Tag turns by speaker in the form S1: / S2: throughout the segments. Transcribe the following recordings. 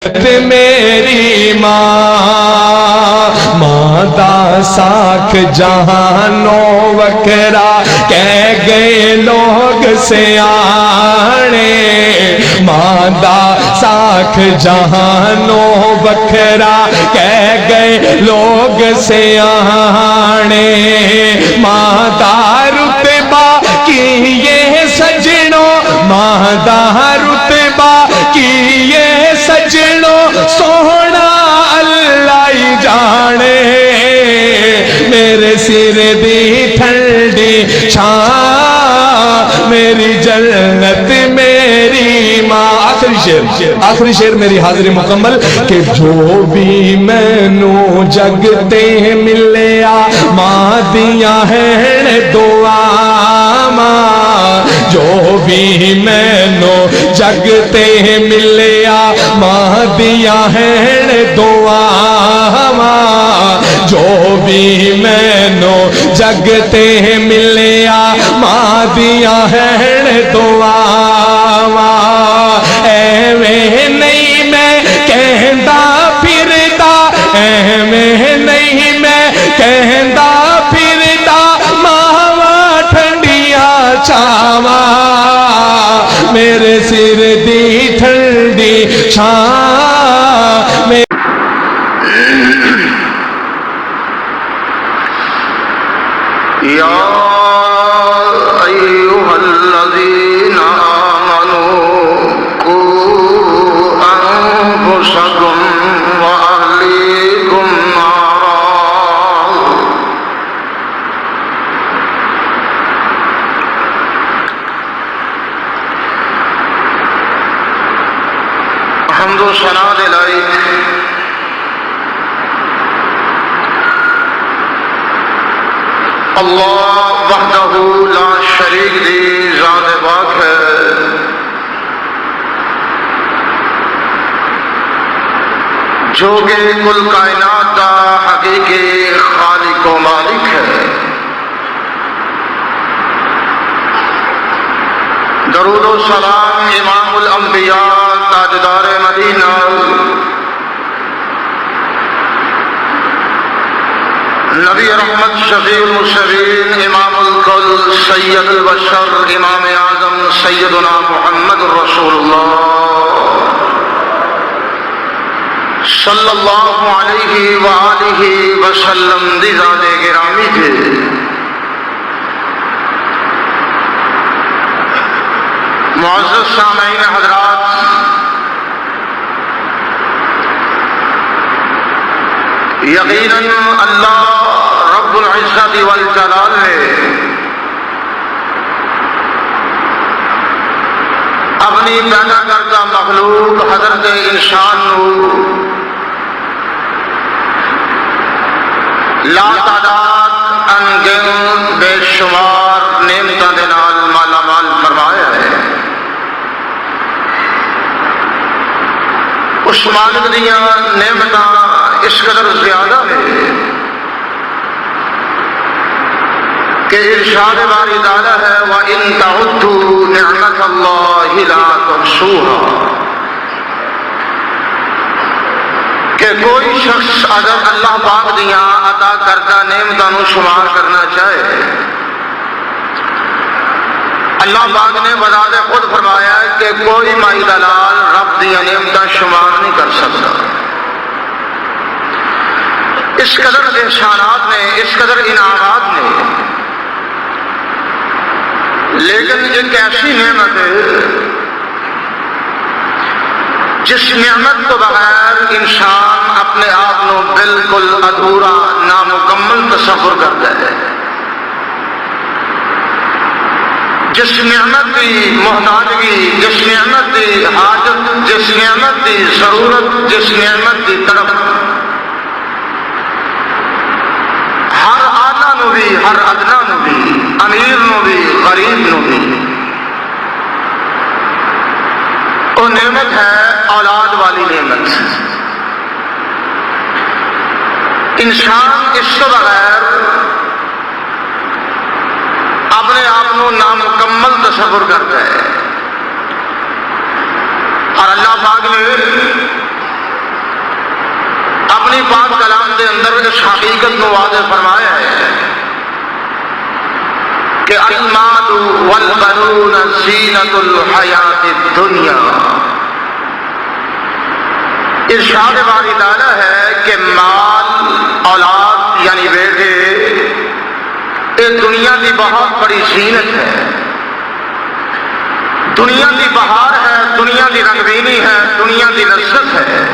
S1: میری ماں دا ساکھ جہانوں وکرا کہہ گئے لوگ سیانے، ماں دا ساکھ جہانوں وکرا کہہ گئے لوگ سیانے، ماں دا رتبہ کی یہ سجنوں، ماں دا رتبہ کی یہ سجنوں سونا اللہ ہی جانے، میرے سر دی ٹھنڈی چھاں میری جنت میری ماں۔ آخری شعر میری حاضری مکمل کہ جو بھی مینو جگتے ملیا ماں دیا ہیں دعا، جو بھی مینو جگتے ملیا ماں دیا ہیں دعا، جو بھی مینو جگتے ملیا ماں دیا ہیں دعا، ایویں نہیں میں کہندا پھردا، ایویں نہیں میں کہندا پھردا، ماواں ٹھنڈیاں چھاواں میرے سر دی ٹھنڈی چھاں۔
S2: یا ایھا الذین آمنوا قوا انفسکم واہلیکم نارا، حمد و ثنا للہ اللہ وحدہ لا شریک دی ذات پاک ہے، جو کہ کل کائنات کا حقیقی خالق و مالک ہے۔ درود و سلام امام الانبیاء تاجدار مدینہ نبی رحمت شفیع المرسلین امام الکل سید البشر امام اعظم سیدنا محمد رسول اللہ صلی اللہ علیہ وآلہ وسلم دی ذات گرامی تھے۔ معزز سامعین حضرات، یقیناً اللہ رب العزت والجلال نے اپنی پیدا کردہ مخلوق حضرت انسان نو لا تعداد انگن بے شمار نعمتاں دے نال مالا مال فرمایا ہے۔ اس مالک دیاں نعمتاں اس قدر زیادہ ہے کہ ارشاد باری تعالیٰ ہے وَإِن تَعُدُّوا نِعْمَةَ اللَّهِ لَا تُحْصُوهَا، کہ کوئی شخص اگر اللہ پاک دیاں عطا کردہ نعمتوں شمار کرنا چاہے، اللہ پاک نے بذات خود فرمایا ہے کہ کوئی مائی دلال رب دیاں نعمتاں شمار نہیں کر سکتا۔ اس قدر احسانات نے، اس قدر انعامات نے، لیکن ایک ایسی نعمت ہے جس نعمت کو بغیر انسان اپنے آپ کو بالکل ادھورا نامکمل تصور کرتا ہے، جس نعمت کی محتاجگی، جس نعمت کی حاجت، جس نعمت کی ضرورت، جس نعمت کی تڑپ ہر آدھا نو بھی، ہر ادنا نو بھی، امیر نو بھی، غریب نو بھی، وہ نعمت ہے اولاد والی نعمت۔ انسان اس کے بغیر اپنے آپ کو نامکمل تصور کرتا ہے، اور اللہ پاک نے اپنی پاک کلام دے اندر اس حقیقت کو واضح فرمایا ہے کہ المال والبنون زینت الحیات الدنیا. ارشاد باری تعالیٰ ہے کہ مال، اولاد یعنی بیٹے، یہ دنیا کی بہت بڑی زینت ہے، دنیا کی بہار ہے، دنیا کی رنگینی ہے، دنیا کی لذت ہے.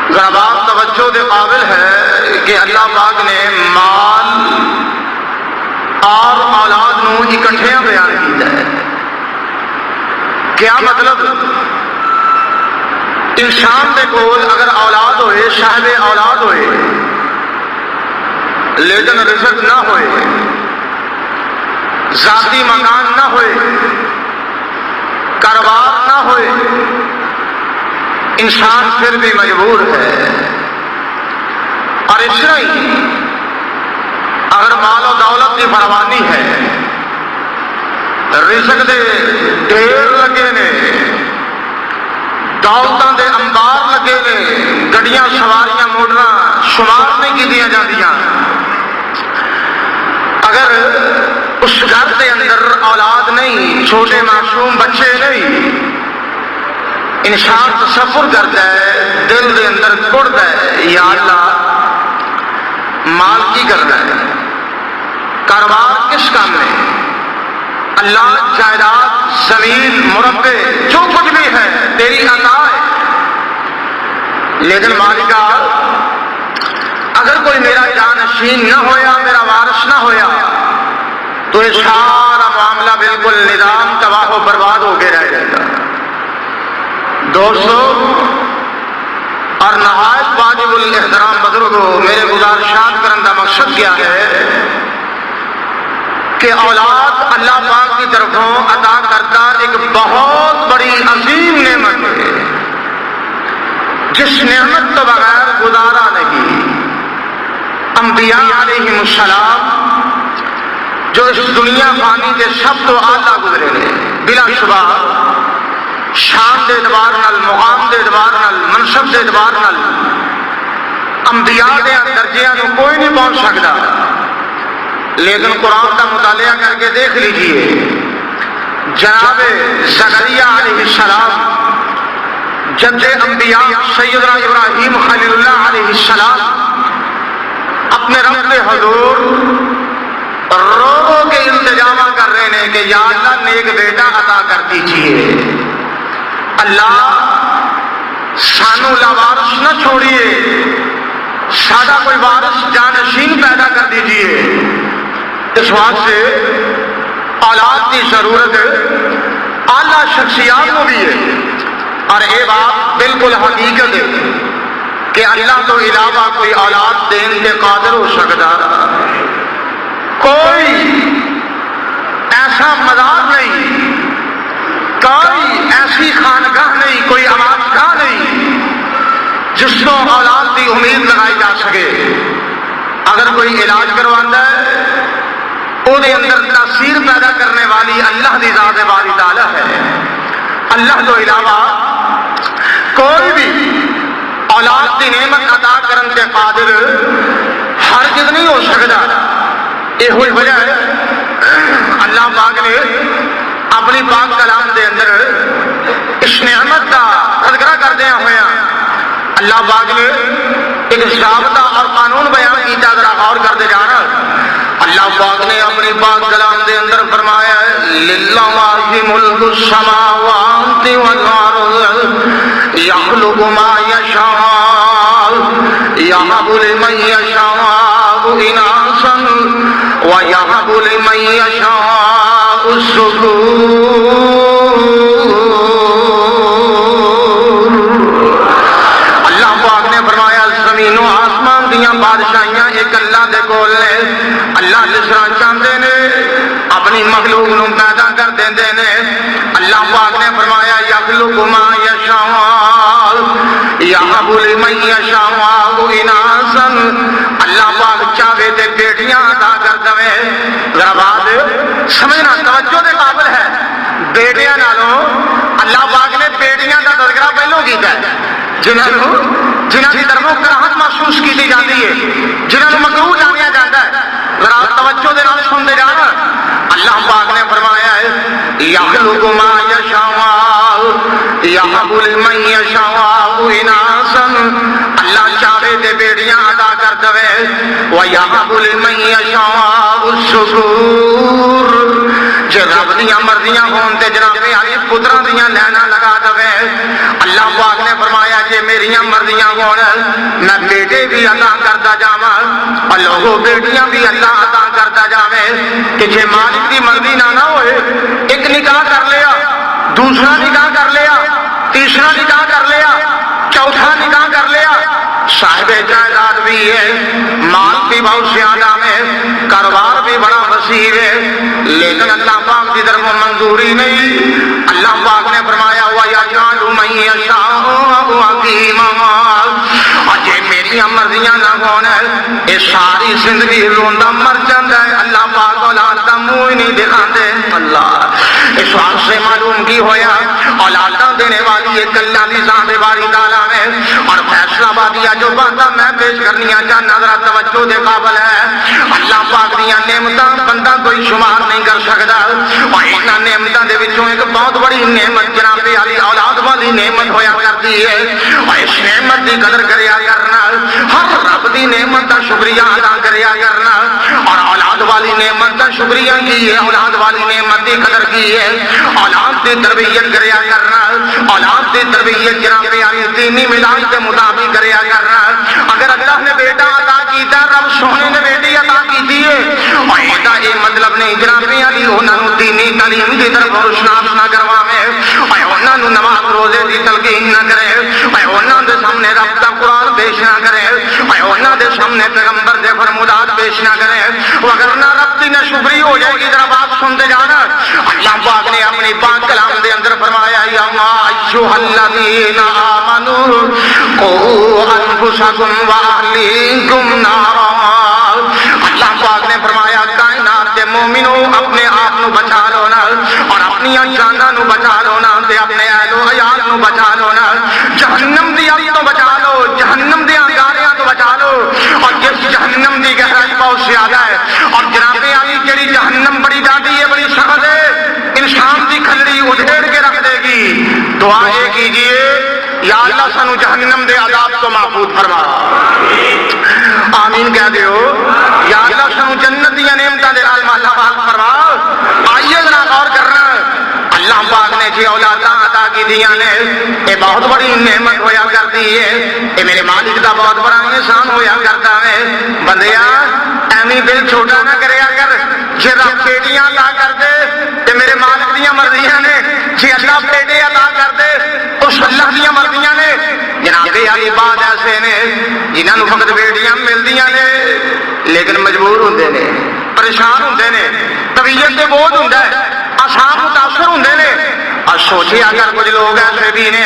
S2: ذرا بات توجہ دے قابل ہے کہ اللہ پاک نے مال اور اولاد نو اکٹھے بیان کیتا ہے. کیا مطلب؟ انسان دے کول اگر اولاد ہوئے، صاحب اولاد ہوئے، لیکن رزق نہ ہوئے، ذاتی مکان نہ ہوئے، کاروبار نہ ہوئے، انسان پھر بھی مجبور ہے. اور اس طرح ہی اگر مال و دولت کی فراوانی ہے، رزق دے ڈھیر لگے نے، دولتاں دے انبار لگے نے، گڈیاں سواریاں موٹراں شمار نہیں کیتیاں جاندیاں، اگر اس گھر کے اندر اولاد نہیں، چھوٹے معصوم بچے نہیں، انسان تصور کرتا ہے، دل کے اندر کڑتا ہے، یا اللہ مال کی کرنا ہے، کاروبار کس کام میں، اللہ جائیداد، زمین، مربع جو کچھ بھی ہے تیری عطا ہے. لیکن مالکا اگر کوئی میرا جانشین نہ ہویا، میرا وارث نہ ہویا، تو یہ سارا معاملہ بالکل نظام تباہ و برباد ہو کے رہ جائے گا. دوستو اور نہایت واجب الاحترام بزرگوں، میرے گزارشات کرنے کا مقصد کیا ہے کہ اولاد اللہ پاک کی طرفوں عطا کرتا ایک بہت بڑی عظیم نعمت ہے، جس نعمت تو بغیر گزارا نہیں. انبیاء علیہم السلام جو اس دنیا فانی کے سب تو اعلیٰ گزرے نے، بلا شبہ شان دے اعتبار نال، مقام دے اعتبار نال، منصب دے اعتبار نال انبیاء دے درجیاں نو کوئی نہیں پہنچ سکتا. لیکن قرآن کا مطالعہ کر کے دیکھ لیجئے، جناب زکریا علیہ السلام جد انبیاء سیدنا ابراہیم خلیل اللہ علیہ السلام اپنے رب کے حضور رو کے التجامہ کر رہے ہیں کہ یا اللہ نیک بیٹا عطا کر دیجئے، اللہ سانو لاوارث نہ چھوڑیے، سادہ کوئی وارث جانشین پیدا کر دیجئے. اس واسطے اولاد کی ضرورت اعلیٰ شخصیات کو بھی ہے. اور یہ بات بالکل حقیقت ہے کہ اللہ تو علاوہ کوئی اولاد دین کے قادر ہو سکتا، کوئی ایسا مزار نہیں، کوئی ایسی خانقاہ نہیں، کوئی آواز گاہ نہیں جس کو اولاد کی امید لگائی جا سکے. اگر کوئی علاج کرواتا ہے وہ اندر تاثیر پیدا کرنے والی اللہ کی ذات باری تعالیٰ ہے. اللہ تو علاوہ کوئی بھی اولاد کی نعمت عطا کرنے کے قادر ہرگز نہیں ہو سکتا. یہ ہوئی وجہ ہے اللہ پاک نے اپنی پاک کلام کے اندر اس نعمت کا تذکرہ کردیا ہوا اللہ پاک نے ایک ضابطہ اور قانون بیان کیا. ذرا غور کرتے جانا، اللہ پاک نے اپنی پاک کلام کے اندر فرمایا ہے للہ ملک السماوات والارض یخلق ما یشاء یہب لمن یشاء اناثا ویہب لمن یشاء الذکور. اللہ پاک نے فرمایا زمین و آسمان دیاں بادشاہیاں ایک اللہ دے کول نے. اللہ جس طرح چاہتے نے اپنی مخلوق نو پیدا کر دیندے نے. اللہ پاک نے فرمایا یخلق ما یشاء یہب لمن یشاء اناثا. اللہ پاک چاہے تے بیٹیاں عطا کر دے. ذرا بات سمجھنا توجہ دے قابل ہے. بیٹیاں نالوں اللہ پاک نے بیٹیاں کا تذکرہ پہلو کیتا ہے جنہوں جنہوں کی طرفوں کراہت محسوس کی جاتی ہے، جنہوں مکروہ جانیا جاتا ہے، ذرا توجہ دے نال سنتے جانا۔ اللہ پاک نے فرمایا ہے یخلق ما یشاء یہب لمن یشاء اناثا، اللہ چاہے تے بیٹیاں عطا کر دے، ویہب لمن یشاء الذکور، جے رب دیاں مرضیاں ہون تے جناب علی پتراں دیاں لینا لگا دے۔ اللہ پاک نے فرمایا جے میریاں مرضیاں ہون میں بیٹے بھی عطا کرتا جاواں اور لوگوں بیٹیاں بھی اللہ عطا کرتا جاوے، کہ جے مالک دی مرضی نہ ہوئے ایک نکاح کر لیا، دوسرا نکاح کر لیا، تیسرا نکاح کر لیا، چوتھا نکاح کر لیا، صاحب جائیداد بھی ہے، مال بھی بہت زیادہ ہے، کاروبار بھی بڑا وسیع ہے، لیکن اللہ پاک کی طرف منظوری نہیں۔ اللہ پاک نے فرمایا وَيَجْعَلُ مَن يَشَاءُ عَقِيمًا، اور جے میری مرضیاں نہ ہون یہ ساری زندگی روندا مر جاندا ہے۔ اللہ پاک اولاد دا منہ ہی نہیں دکھاندے۔ اللہ اس بات سے معلوم کی ہویا اولاداں دینے والی ایک اللہ کی ذات باری تعالیٰ ہے، اور فیصلہ بادیا جو باتاں میں پیش کرنیاں چاہنا ذرا توجہ دے قابل ہے۔ اللہ پاک دیاں نعمتاں بندہ کوئی شمار نہیں کر سکتا، اور انہاں نعمتاں دے وچوں ایک بہت بڑی نعمت جناب علی اولاد والی نعمت ہویا کرتی ہے، اور اس نعمت کی قدر کریا کرنا، ہر رب دی نعمت کا شکریہ ادا کریا کرنا، اور اولاد والی نعمت کا شکریہ کی ہے، اولاد والی نعمت کی قدر کی ہے، اولاد کی تربیت کریا کرنا، اولاد کی تربیت جناب علی دینی مزاج کے مطابق کریا کرنا۔ اگر اللہ نے بیٹا عطا کیتا، رب سونے نے بیٹی عطا کی ہے، اور یہ مطلب نہیں جناب علی انہوں نے دینی تعلیم کی طرف روشناس نہ کرواوے، اور انہوں نے نماز روزے کی تلقین نہ کرے، اور انہوں نے سامنے رب کا قرآن پیش نہ کرے، اور انہوں نے سامنے پیغمبر دے فرمودات پیش نہ کرے، وگرنہ رب کی نہ شکری ہو جائے گی۔ ذرا بات سنتے جانا، اللہ پاک نے اپنی پاک کلام دے اندر فرمایا یا ایھا الذین آمنوا قوا انفسکم واہلیکم نارا، اللہ پاک نے فرمایا کائنات کے مومنو اپنے آپ نو بچا لو نا، اور اپنی جاناں نو بچا لو نا، تے اپنے اہل و عیال نو بچا لو نا، جہنم دی اگ تو بچا لو، جہنم دے انگاریاں تو بچا لو، اور جس جہنم دی گہرائی بہت زیادہ ہے، اور جناب علی جڑی جہنم بڑی ڈاڈی ہے، بڑی سخت ہے، انسان دی کھلڑی ادھیڑ کے رکھ دے گی۔ دعائیں کیجئے یا اللہ سانو جہنم دے عذاب تو محفوظ فرما، آمین کہہ دیو۔ یا اللہ سانو جنت دیا نعمتاں دے نال مالا مال فرما۔ آئیے ذرا غور کرنا، اللہ پاک نے جی اولاداں عطا کی دیاں نے، یہ بہت بڑی نعمت ہویا کرتی ہے، یہ میرے مالک دا بہت بڑا احسان ہویا کرتا ہے۔ بندیا ایویں دل چھوٹا نہ کریا کر، جے رب بیٹیاں عطا کر دے تے میرے مالک دیاں مرضیاں نے، جے اللہ بیٹے عطا کر دے اس اللہ دیاں مرضیاں نے۔ جناب علی بات ایسے نے جنہاں نوں فقط بیٹیاں ملدیاں نے لیکن مجبور ہوندے نے، پریشان ہوندے نے، طبیعت تے بوجھ ہوندا ہے، آسان متاثر ہوندے نے۔ اور سوچے اگر کچھ لوگ ایسے بھی نے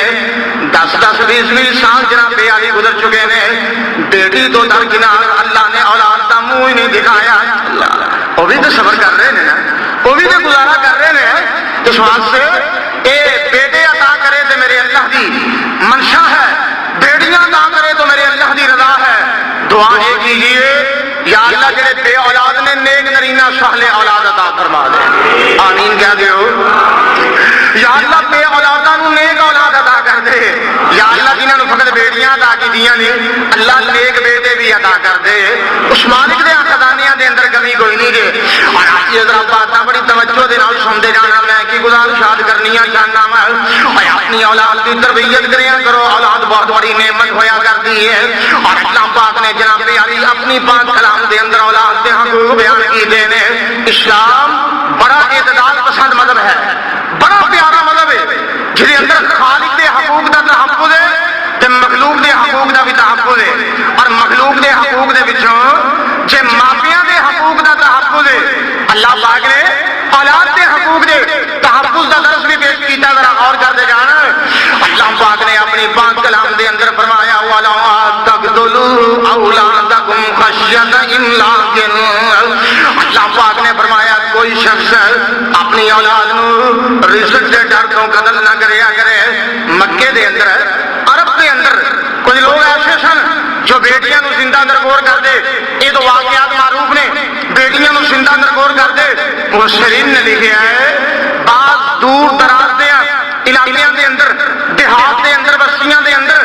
S2: 10-10 20-20 سال جناب علی گزر چکے نے، بیٹی تو درکنار اللہ نے اولاد کا منہ ہی نہیں دکھایا۔ وہ بھی تو صبر کر رہے ہیں نا، وہ بھی تو گزارا کر رہے ہیں، اس واسطے سے اے بیٹے عطا کرے تو میرے اللہ دی منشا ہے، بیٹیاں عطا کرے تو میرے اللہ دی رضا ہے۔ دعائیں کیجئے یا اللہ جڑے بے اولاد نے نیک نرینہ صالح اولاد عطا فرما دے، آمین کہہ دیو۔ یا اللہ بے اولاداں نوں نیک اولاد عطا کر دے، یا اللہ جنہاں نوں فقط بیٹیاں عطا کیتیاں نے اللہ نیک بیٹے بھی عطا کر دے۔ اس مالک دے خزانیاں دے اندر کمی کوئی نہیں دے۔ اور آج یہ ذرا باتاں بڑی توجہ دے نال سنتے جانا، میں کی گزارشات کرنیاں چاہنا وا، اور اپنی اولاد کی تربیت کریا کرو، اولاد بہت بڑی نعمت ہویا کرتی ہے۔ اور اللہ پاک نے جناب علی اپنی پاک کلام دے اندر اولاد کے حقوق بیان کیتے نے۔ اسلام بڑا اعتدال پسند مذہب ہے، بڑا پیارا مذہب ہے، جس اندر خالق دے حقوق دا تحفظ ہے تے مخلوق دے حقوق دا بھی تحفظ ہے۔ اور مخلوق دے حقوق دے وچوں جے ماپیاں دے حقوق دا تحفظ ہے، اللہ پاک نے اولاد دے حقوق دے تحفظ دا درس بھی پیش کیتا، ذرا غور کرتے جانا۔ اللہ پاک نے اپنی پاک کلام دے اندر فرمایا وَلَا تَقْتُلُوا أَوْلَادَكُمْ خَشْيَةَ إِمْلَاقٍ، اللہ پاک نے فرمایا کوئی شخص اپنی اولاد نو رزق دے ڈر تو قتل نہ کریا کرے۔ مکے دے اندر، عرب دے اندر کچھ لوگ ایسے جو بیٹیاں نو زندہ درگور کر دے، یہ تو واقعات معروف نے، بیٹیاں نو زندہ درگور کر دے۔ مفسرین نے لکھا ہے بعض دور دراز دے علاقیاں دے اندر، دیہات دے اندر، بستیاں دے اندر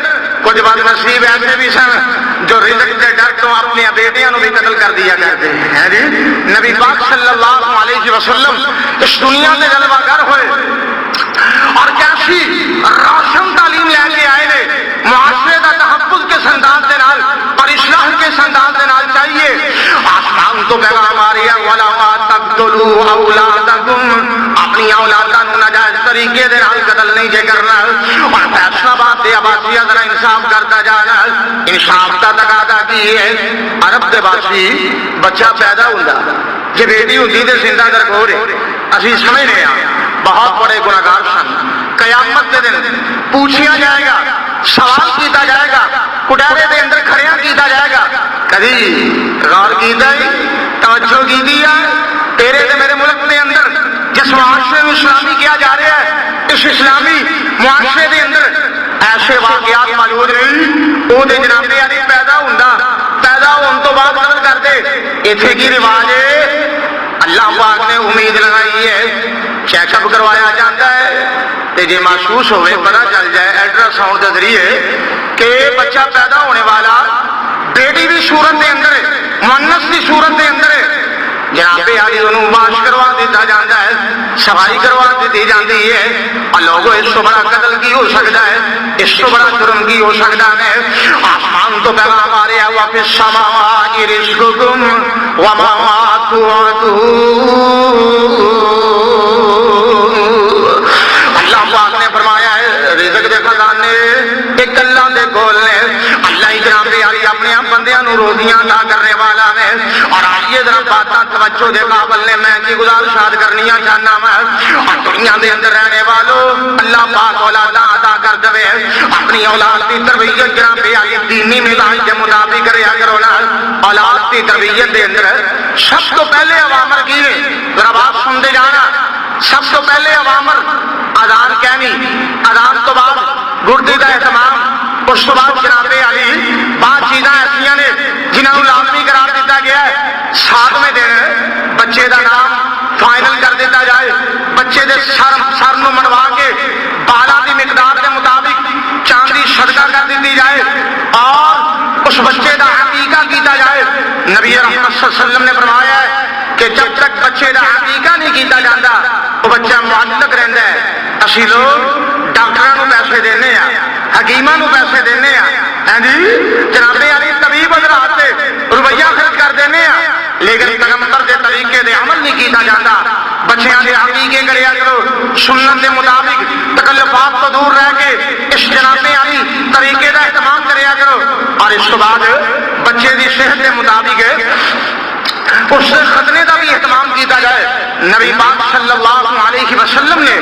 S2: کچھ بد نصیب ایسے بھی سن جو رزق کے ڈر تو اپنی بیٹیاں نو بھی قتل کر دیا کرتے ہیں جی۔ نبی پاک صلی اللہ علیہ وسلم اس دنیا میں جلوہ گر ہوئے اور کیسی روشن تعلیم لے کے آئے نے، معاشرے کا تحفظ کے انداز کے نال اور اصلاح کے انداز کے نال چاہیے۔ آسمان تو پیغام آ رہی ہے وَلَا تَقْتُلُوا أَوْلَادَكُمْ، اپنی اولاداں نو ناجائز طریقے دے نال قتل نہیں جے کرنا، اور فیصلہ بات دے آبادیہ ذرا انصاف کرتا جانا۔ انصاف کا تقاضا کی ہے، عرب دے باسی بچہ پیدا ہوندا جے بیٹی ہوندی تے زندہ درگور ہے، اسی سمجھنے ہاں بہت بڑے گناہگار سن۔ قیامت کے دن پوچھیا جائے گا، سوال کیتا جائے گا، کٹہرے دے اندر کھڑیاں کیتا جائے گا، کدی غور کیتا ہے، توجہ کیتی ہے تیرے تے میرے ملک دے اندر جس معاشرے میں اسلامی کیا جا رہا ہے، اس اسلامی معاشرے دے اندر ایسے واقعات موجود نہیں، وہ دے جناب علی پیدا ہوندا، پیدا ہون تو بعد قتل کر دے۔ ایتھے کی رواج ہے، اللہ پاک نے امید لگائی ہے، چیک اپ کروایا جاتا ہے تے جے محسوس ہوئے پتہ چل جائے الٹرا ساؤنڈ کے ذریعے کہ بچہ پیدا ہونے والا بیٹی بھی صورت کے اندر ہے، مؤنث کی صورت کے اندر ہے، جناب علی انہوں واش کروا دیتا جاتا ہے، صفائی کروا دیتی جاتی ہے، اور لوگوں اس سے بڑا قتل کی ہو سکتا ہے، اس سے بڑا جرم کی ہو سکتا ہے۔ آسمان تو پیغام آ رہا ہے وَفِي السَّمَاءِ رِزْقُكُمْ وَمَا تُوعَدُونَ۔ اللہ پاک نے فرمایا ہے رزق دے خزانے ایک اللہ دے کول نے، اللہ ہی جناب علی اپنے بندیاں نو روزیاں عطا کرنے والا ہے۔ اور آئیے ذرا باتاں توجہ دے قابل نے، میں کی گزارشات کرنیاں چاہنا میں، اور دنیا دے اندر رہنے والوں اللہ پاک اولاداں عطا کر دے، اپنی اولاد کی تربیت جناب علی دینی مزاج کے مطابق کریا کرو نا۔ اولاد کی تربیت دے اندر سب تو پہلے اوامر کی ہے، ذرا بات سنتے جانا، سب تو پہلے اوامر اذان کہنی، اذان تو بعد گردی کا اہتمام، اس تو بعد جناب علی بعض چیزاں ایسا نے جنہوں لازمی قرار دیتا گیا ہے۔ 7ویں دن بچے کا نام فائنل کر دیتا جائے، بچے دے سر نو منوا کے بالا کی مقدار کے مطابق چاندی صدقہ کر دیتی جائے، اور اس بچے کا عقیقہ کیتا جائے۔ نبی رحمت صلی اللہ علیہ وسلم نے فرمایا ہے کہ جب تک بچے کا عقیقہ نہیں کیتا جاتا وہ بچہ معلق رہتا ہے۔ اسی لوگ ڈاکٹروں پیسے دینے ہیں، حکیموں پیسے دینے ہیں جی، جناب علی طبیب حضرات سے روپیہ خرچ کر دینے ہیں، لیکن پیغمبر کے طریقے دے عمل نہیں کیتا جاتا۔ بچیاں دے عقیقے کریا کرو سنت کے مطابق، تکلفات تو دور رہ کے اس جناب علی طریقے کا اہتمام کریا کرو، اور اس کے بعد بچے کی صحت کے مطابق اس سے ختنے کا بھی اہتمام کیتا جائے۔ نبی پاک صلی اللہ علیہ وسلم نے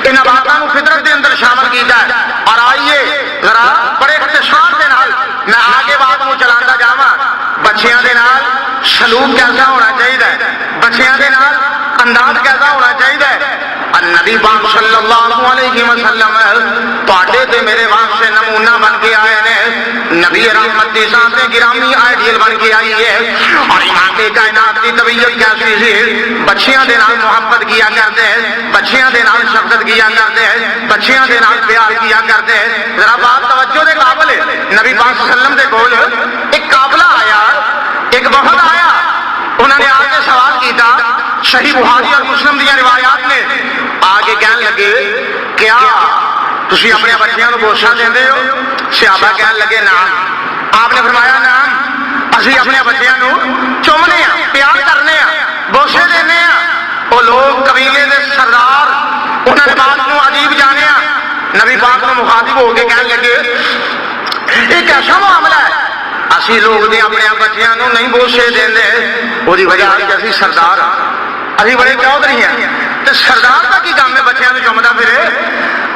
S2: ان باتوں کو فطرت کے اندر شامل کیتا ہے۔ اور آئیے ذرا بڑے اختصار کے نال میں آگے بات کو چلاتا جاواں، بچیاں دے نال سلوک کیسا ہونا چاہیے، بچیاں دے نال انداز کیسا ہونا چاہیے۔ اور نبی پاک صلی اللہ علیہ وسلم تواڈے تے میرے واسطے نمونہ بن کے آئے نے، نبی رحمت دی ذات گرامی آئیڈیل بن کے آئی ہے۔ اور امام کائنات کی طبیعت کیسی سی، بچیاں دے نال محبت کیا کرتے، بچیاں دے نال شفقت کیا کرتے، بچیاں دے نال پیار کیا کرتے۔ ذرا بات توجہ دے قابل ہے، نبی پاک صلی اللہ علیہ وسلم دے کول ایک قافلہ آیا، ایک وفد آیا، انہوں نے آ کے سوال کیتا، صحیح بخاری اور مسلم دیا روایات نے آگے کہنے لگے کیا تسی اپنے بچیاں کو بوسا دیندے ہو؟ صحابہ کہنے لگے نام۔ آپ نے فرمایا نام، اسی اپنے بچیاں کو چومنے ہیں، پیار کرنے ہیں، بوسے دینے ہیں۔ وہ لوگ قبیلے دے سردار انہوں نے بات کو عجیب جانے ہیں، نبی پاک کو مخاطب ہو کے کہنے لگے یہ کیسا معاملہ ہے، اسی لوگ دے اپنے بچیاں کو نہیں بوسے دیندے، وہ دی وجہ ہے کہ اسی سردار ابھی بڑے چودھری ہیں، تو سردار کا کی کام ہے بچیاں کو چومتا پھرے؟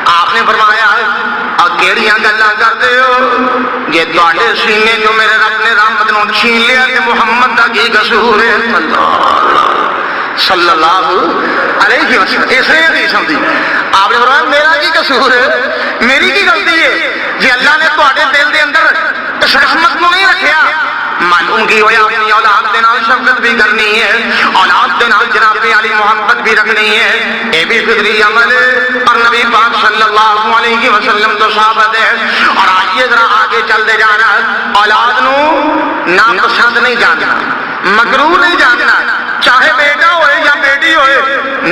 S2: آپ نے فرمایا اور کیڑیاں گلاں کرتے ہو، یہ تواڈے سینے جو میرے رب نے رحمت نو چھین لیا کہ محمد دا کی قصور ہے صلی اللہ علیہ وسلم، اس نے نہیں سمجھی۔ آپ نے فرمایا میرا کی قصور ہے، میری کی غلطی ہے جی اللہ نے تواڈے دل دے اندر اس رحمت نو نہیں رکھے معلوم کی ہویا اپنی اولاد دے نال شفقت بھی کرنی ہے، اولاد دے نال جناب علی محبت بھی رکھنی ہے، یہ بھی فطری عمل اور نبی پاک صلی اللہ علیہ وسلم تو ثابت ہے۔ اور آئیے ذرا آگے چلتے جانا، اولاد نو ناپسند نہیں جاننا، مکروہ نہیں جاننا، چاہے بیٹا ہوئے یا بیٹی ہوئے۔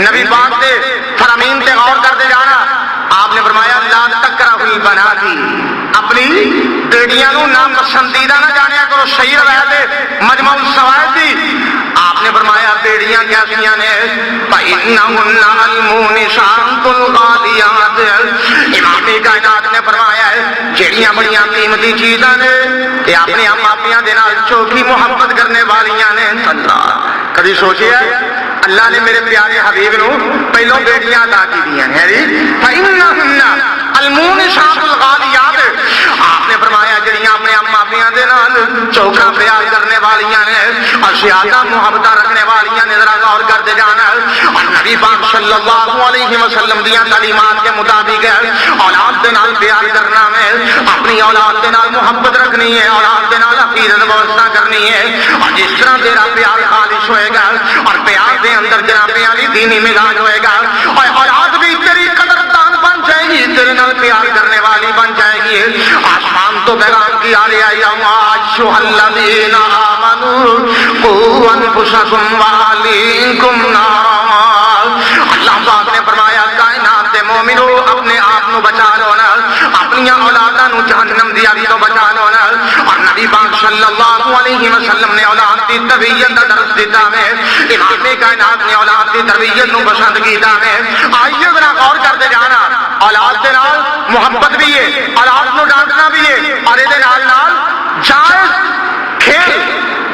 S2: نبی پاک دے فرامین تے غور کرتے جانا، آپ نے فرمایا لا تکرہوا البناتی، اپنی بیٹیاں نو ناپسندیدہ نہ جانیا کرو۔ صحیح روایت ہے مجمع الزوائد دی، آپ نے فرمایا بیڑیاں کیسیاں نے، فَإِنَّهُنَّ الْمُونِسَاتُ الْغَالِيَاتُ، امام کائنات نے فرمایا ہے جڑیاں بڑیاں قیمتی چیزاں نے یہ اپنے ماں باپیاں دے نال چوکھی محبت کرنے والیاں نے۔ اللہ کبھی سوچیا اللہ نے میرے پیارے حبیب نو پہلو بیٹیاں عطا کی دیاں ہیں جی، فَإِنَّهُنَّ الْمُونِسَاتُ الْغَالِيَاتُ، آپ نے فرمایا جڑیاں اپنے ماں باپیاں دے نال چوکھا پیار کرنے والیاں نے اور زیادہ محبت رکھنے والیاں نے، ذرا غور کرتے جانا۔ اور نبی پاک صلی اللہ علیہ وسلم دیاں تعلیمات کے مطابق اولاد دے نال پیار کرنا ہے، اپنی اولاد دے نال محبت رکھنی ہے، اولاد دے نال عقیدت وابستہ کرنی ہے، اور جس طرح تیرا پیار خالص ہوئے گا اور پیار دے اندر جناب علی دینی مزاج ہوئے گا، اور اولاد بھی تیری قدردان بن جائے گی، تیرے نال پیار کرنے والی بن جائے گی۔ آسمان تو پیغام کی آ رہی ہے یا معاشر الذین آمنوا قوا انفسکم واہلیکم نارا، اللہ پاک نے فرمایا کائنات دے مومنو اپنے آپ نو بچا لو نا، اپنی اولاداں نو جہنم دی آگ تو بچا لو نا۔ اور نبی پاک صلی اللہ علیہ وسلم نے اولاد کی تربیت کا درس دیتا ہے، امام کائنات نے اولاد کی تربیت نو پسند کیتا ہے۔ آئیے ذرا غور کرتے جانا، اولاد دے نال محبت بھی ہے، اولاد نو ڈانٹنا بھی ہے، اور یہ نال جائز کھیل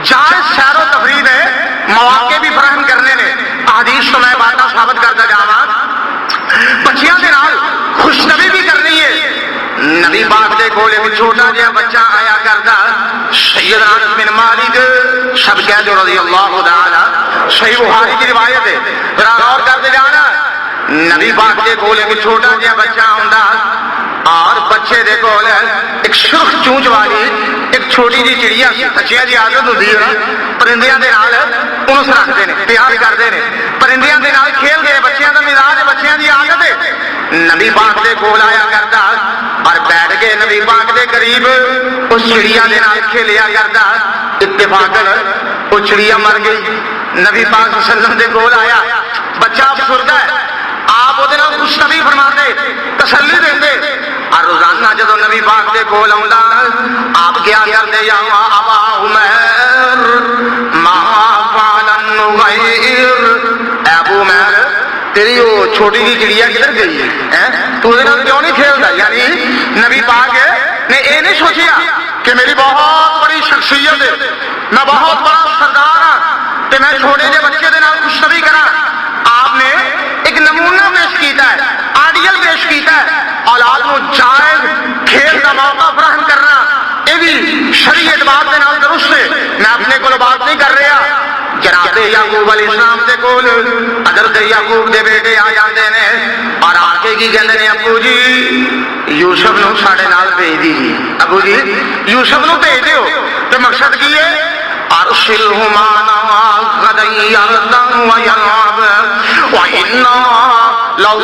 S2: جائز سیر و تفریح ہے، مواقع بھی فراہم کرنے نے۔ حدیث تو میں باتاں ثابت کرتا جاواں، بچیاں دے نال خوشنوی بھی کرنی ہے۔ نبی پاک دے کول ایک چھوٹا جہا بچہ آیا کردا، سیدنا انس بن مالک سب کہہ دو رضی اللہ تعالی، صحیح بخاری کی روایت ہے، ذرا غور کرتے جانا۔ نبی پاک دے کول ایک چھوٹا جہا بچہ ہوندا اور بچے دے کول ایک سرخ چونچ والی ایک چھوٹی جی چڑیا سی۔ بچیاں دی عادت ہوندی ہے پرندیاں دے نال انس رکھدے نے، پیار کردے نے، پرندیاں دے نال کھیلدے نے، بچیاں دا مزاج ہے، بچیاں دی عادت ہے۔ نبی پاک دے کول آیا کردا اور بیٹھ کے نبی پاک دے قریب اس چڑیا دے نال کھیلیا کردا، اتفاقاً وہ چڑیا مر گئی۔ نبی پاک صلی اللہ علیہ وسلم دے کول آیا، بچہ افسردہ ہے، آپ وہ خوشنوی فرماتے، تسلی دیندے، اور روزانہ جدو نبی پاک دے کول آوندا آپ کیا کرتے یا ابا عمیر ما فعل النغیر، اے ابو عمیر تیری وہ چھوٹی جی چڑیا کدھر گئی ہے، تو اس نال کیوں نہیں کھیلتا؟ یعنی نبی پاک نے یہ نہیں سوچیا کہ میری بہت بڑی شخصیت ہے، میں بہت بڑا سردار ہاں کہ میں چھوٹے جے بچے دے نال خوشنوی کراں۔ آپ نے ایک نمونہ پیش کیتا ہے، آئیڈیل پیش کیتا ہے، اولاد نو جائز کھیل کا موقع فراہم کرنا، یہ بھی شرعی اعتبار دے نال درست ہے۔ میں اپنے کو بات نہیں کر رہا، جناب یعقوب علیہ السلام دے کول حضرت یعقوب دے بیٹے آ جاندے نے اور آ کے کی کہندے نے ابو جی یوسف نو ساڈے نال بھیج دیجیے، ابو جی یوسف نو بھیج دیو۔ تو مقصد کی ہے ارسلہ معنا غدا یرتع ویلعب وإنا لہ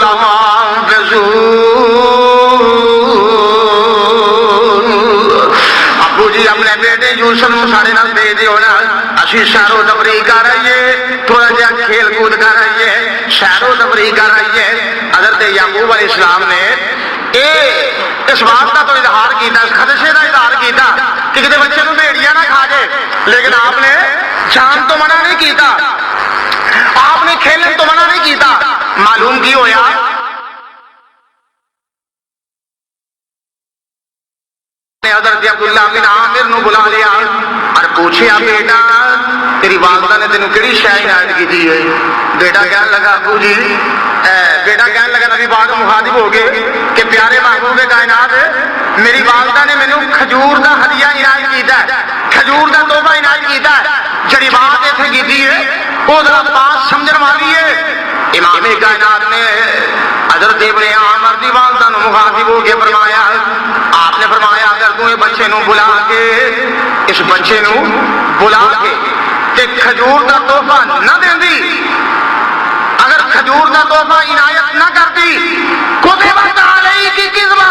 S2: لحافظون۔ ابو جی اپنے بیٹے یوسف نو ساڈے نال بھیج دیو نا، اسی سیر و تفریح کر رہیے، تھوڑا جہا کھیل کود کر رہیے، سیر و تفریح کر رہیے۔ حضرت یعقوب علیہ السلام نے اس بات کا تو اظہار کیتا، اس خدشے کا اظہار کیتا کہ کسی بچے کو بھیڑیا نہ کھا جائے، لیکن آپ نے جان تو منع نہیں کیتا، آپ نے کھیلنے تو منع نہیں کیتا۔ معلوم کی ہویا حضرت عبداللہ بن عامر نو بلا لیا اور پوچھیا بیٹا تیری والدہ نے تینوں کیڑی شے عنایت کی ہے؟ بیٹا کہنے لگا ابو جی، بیٹا کہنے لگا نبی پاک مخاطب ہو گئے کہ پیارے محبوب کائنات میری والدہ نے مینوں کھجور دا ہدیہ عنایت کیتا ہے، کھجور دا تحفہ عنایت کیتا ہے، جڑی بات اتنے کیتی ہے وہ ذرا بات سمجھن والی ہے۔ امام کائنات نے حضرت ابن عامر دی والدہ نو مخاطب ہو کے فرمایا، آپ نے فرمایا اگر تو اپنے بچے نو بلا کے اس بچے نو بلا کے تے کھجور دا تحفہ نہ دیندی، اگر کھجور دا تحفہ عنایت نہ کرتی کتبت علیہ کذبا،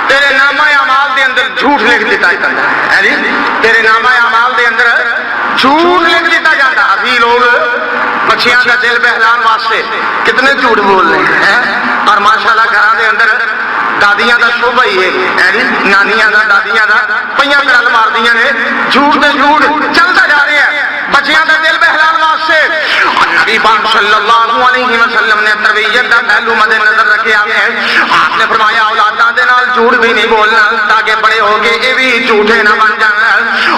S2: تیرے نامہ اعمال دے اندر جھوٹ لکھ دیتا ہے جی، تیرے نامہ اعمال دے اندر جھوٹ لکھ دیتا جاتا۔ ابھی لوگ بچیاں کا دل بہلان واسطے کتنے جھوٹ بول رہے ہیں، اور ماشاءاللہ گھراں دے اندر دادیاں دا شوبہ ہی ہے جی، نانیاں دا دادیاں دا پہیاں کرل مار دیاں نے، جھوٹ تے جھوٹ چلتا جا رہے ہیں بچیاں دا دل بہلان واسطے۔ اور نبی پاک صلی اللہ علیہ وسلم نے تربیت دا پہلو مد نظر رکھیا ہے، آپ نے فرمایا اولاداں دے نال جھوٹ بھی نہیں بولنا تاکہ بڑے ہو کے یہ بھی جھوٹے نہ بن جان،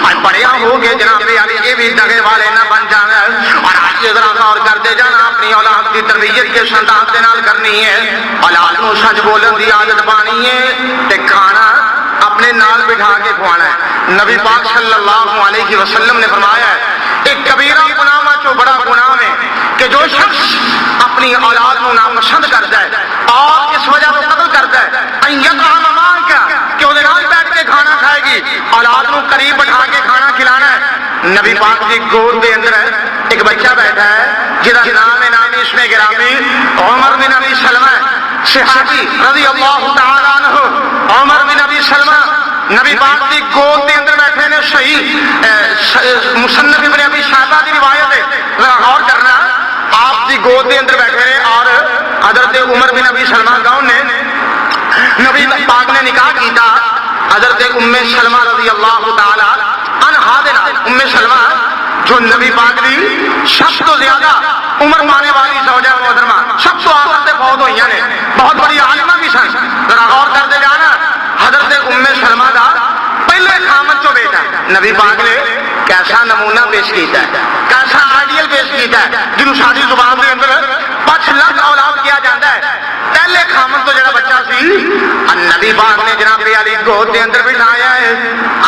S2: اور بڑیا ہو کے جناب علی یہ بھی دغے والے نہ بن جان۔ اور آج ذرا غور کرتے جانا، اپنی اولاد کی تربیت کے شنداز دے نال کرنی ہے، اولاد نو سچ بولن دی عادت پانی ہے تے کھانا اپنے نال بٹھا کے کھوانا ہے۔ نبی پاک صلی اللہ علیہ وسلم نے فرمایا ہے ایک کبیرہ گناہ چو بڑا گناہ ہے کہ جو شخص اپنی اولاد کو ناپسند کرتا ہے اور اس وجہ سے قتل کرتا ہے کہ وہ بیٹھ کے کھانا کھائے گی، اولاد کو قریب بٹھا کے کھانا کھلانا ہے۔ نبی پاک کی گود کے اندر ایک بچہ بیٹھا ہے جہاں نام ہے نام اس میں گرامی عمر بن ابی سلمہ صحابی رضی اللہ تعالیٰ عنہ، عمر بن ابی سلمہ نبی پاک کی گود کے اندر بیٹھے نے، صحیح مصنف ابن ابی شیبہ کی روایت ہے، ذرا غور کرنا، آپ کی گود کے اندر بیٹھے ہیں اور حضرت عمر بن ابی سلمہ گاؤں نے نبی پاک نے نکاح کیتا حضرت ام سلمہ رضی اللہ تعالی عنہا دے نال۔ ام سلمہ جو نبی پاک دی سب تو زیادہ عمر پانے والی زوجہ محترمہ، سب تو آخر سے فوت ہوئی نے، بہت بڑی عالمہ بھی سن۔ ذرا غور کرتے جانا، حضرت ام سلمہ دا پہلے خامد جو بیٹا نبی پاک نے کیسا نمونہ پیش کیتا ہے، کیسا آئیڈیل پیش کیتا ہے، جنہوں ساری زبان دے اندر 5 لاکھ اولاد کیا جاتا ہے۔ پہلے خامد تو جڑا بچہ سی نبی پاک نے جناب علی گود دے اندر بٹھایا ہے۔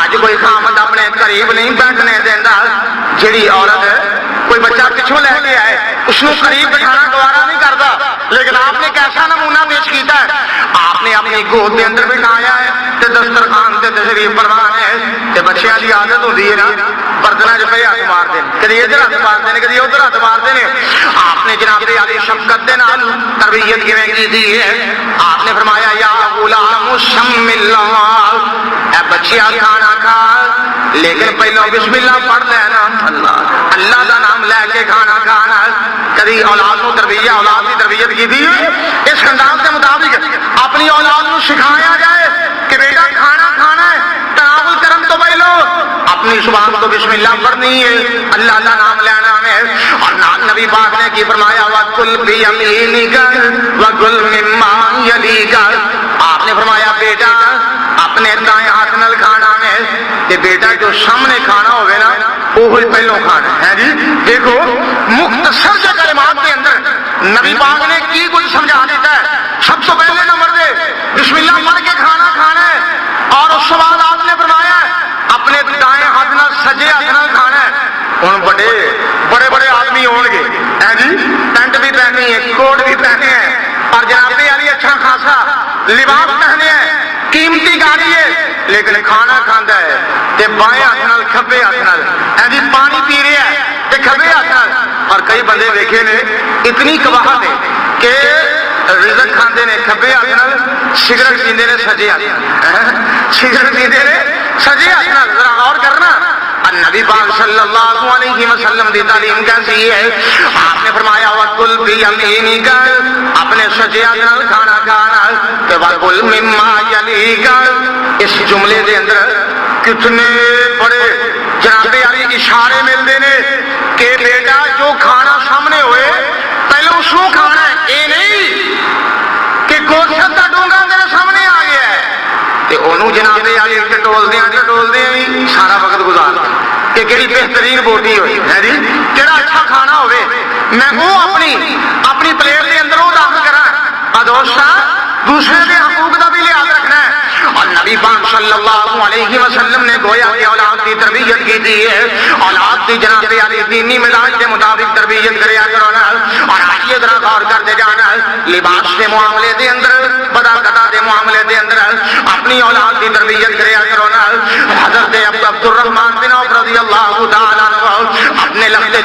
S2: اج کوئی خامد اپنے قریب نہیں بیٹھنے دیندا، جڑی عورت کوئی بچہ پچھوں لے کے آئے اس کو قریب بٹھانا گوارا نہیں کرتا، لیکن آپ نے کیسا نمونہ پیش کیتا ہے، آپ نے اپنی گود دے اندر بٹھایا ہے تے دسترخوان تے تشریف فرمان ہے تے بچیاں دی عادت ہوندی ہے نا برتناں جو پہ ہاتھ مار دے، کدی ادھر ہاتھ مار دے کدی ادھر ہاتھ مار دے۔ آپ نے جناب علی شفقت دے نال تربیت کیویں کیتی ہے، آپ نے فرمایا یا غلام سم اللہ، اے بچیا کھانا کھا لیکن پہلو بسم اللہ پڑھ لینا، اللہ دا نام لے کے کھانا کھانا۔ کدی اولاد کو تربیت، اولاد کی تربیت کی تھی اس انداز کے مطابق اپنی اولاد کو سکھایا جائے کہ بیٹا کھانا کھانا ہے، تناول کرم تو پہلو اپنی زبان کو بسم اللہ پڑھنی ہے، اللہ کا نام لینا ہے۔ اور نبی پاک نے کی فرمایا وَكُلْ بِيَمِينِكَ وَكُلْ مِمَّا يَلِيكَ، آپ نے فرمایا بیٹا اپنے دائیں ہاتھ نال کھانا ہے کہ بیٹا جو سامنے کھانا ہوئے نا وہی پہلو کھانا ہے جی۔ دیکھو مختصر سے کلمات کے اندر نبی پاک نے کی کچھ سمجھا دیتا ہے۔ سب سے پہلے نمبر دے بسم اللہ پڑھ کے کھانا کھانا ہے، اور اس کے بعد آپ نے فرمایا اپنے دائیں ہاتھ نال سجے ہاتھ نال کھانا ہے۔ ہوں بڑے بڑے آدمی ہون گے جی، پینٹ بھی پہنی ہے، کوٹ بھی پہنے ہیں، اور جناب علی اچھا خاصا لباس پہنے ہیں، قیمتی گاڑی ہے، لیکن کھانا کھاندا ہے تے بائیں ہاتھ نال کھبے ہاتھ نال جی، پانی پی رہا ہے تے کھبے ہاتھ نال۔ اور کئی بندے دیکھے نے اتنی قباحت ہے کہ رزق کھاندے نے کھبے ہاتھ نال، سگریٹ پیندے نے سجے ہاتھ نال، سگریٹ پیندے نے سجے ہاتھ نال۔ ذرا غور کرنا، نبی پاک صلی اللہ علیہ وسلم دی تعلیم کیسی ہے۔ آپ نے فرمایا وَكُلْ بِيَمِينِكَ، اپنے سجے ہاتھ نال کھانا کھانا، وَكُلْ مِمَّا يَلِيكَ۔ اس جملے دے اندر کتنے بڑے جناب علی اشارے ملتے ہیں کہ بیٹا جو کھانا سامنے ہوئے پہلے اس کو کھانا ہے، یہ نہیں کہ گوشت کا ڈونگا میرے سامنے آ گیا ہے تے انہوں جناب علی ٹٹولدے بھی سارا وقت گزار کہ کہڑی بہترین بوٹی ہوئی ہے جی، کہڑا اچھا کھانا ہوئے میں وہ اپنی پلیٹ کے اندر وہ داخل کرا۔ دوسرا دوسرے کے حقوق کا بھی لحاظ رکھنا ہے۔ اور نبی پاک صلی اللہ علیہ وسلم نے گویا کہ اولاد کی تربیت کی تھی ہے، اولاد کی جناب علی دینی مزاج کے مطابق تربیت کریا کرونا۔ اور آئیے ذرا غور کرتے جانا، لباس کے معاملے دے اندر، بداقتہ دے معاملے دے اندر اپنی اولاد کی تربیت کریا کرونا۔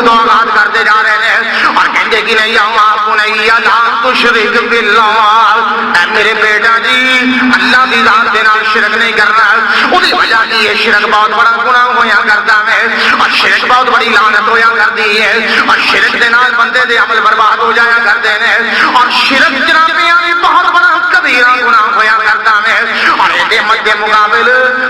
S2: توحید تو آغاز کرتے جا رہے ہیں اور کہتے کہ نہیں بنیا لا تشرک باللہ، اے میرے بیٹا جی اللہ کی ذات کے نال شرک نہیں کرنا، وہی وجہ کی یہ شرک بہت بڑا گناہ ہویا کرتا ہے اور شرک بہت بڑی لعنت ہویا کرتی ہے اور شرک دے نال بندے دے عمل برباد ہو جایا کرتے ہیں اور شرک جناب یعنی بہت بڑا کبیرہ گناہ ہویا کرتا ہے اور یہ مد مقابل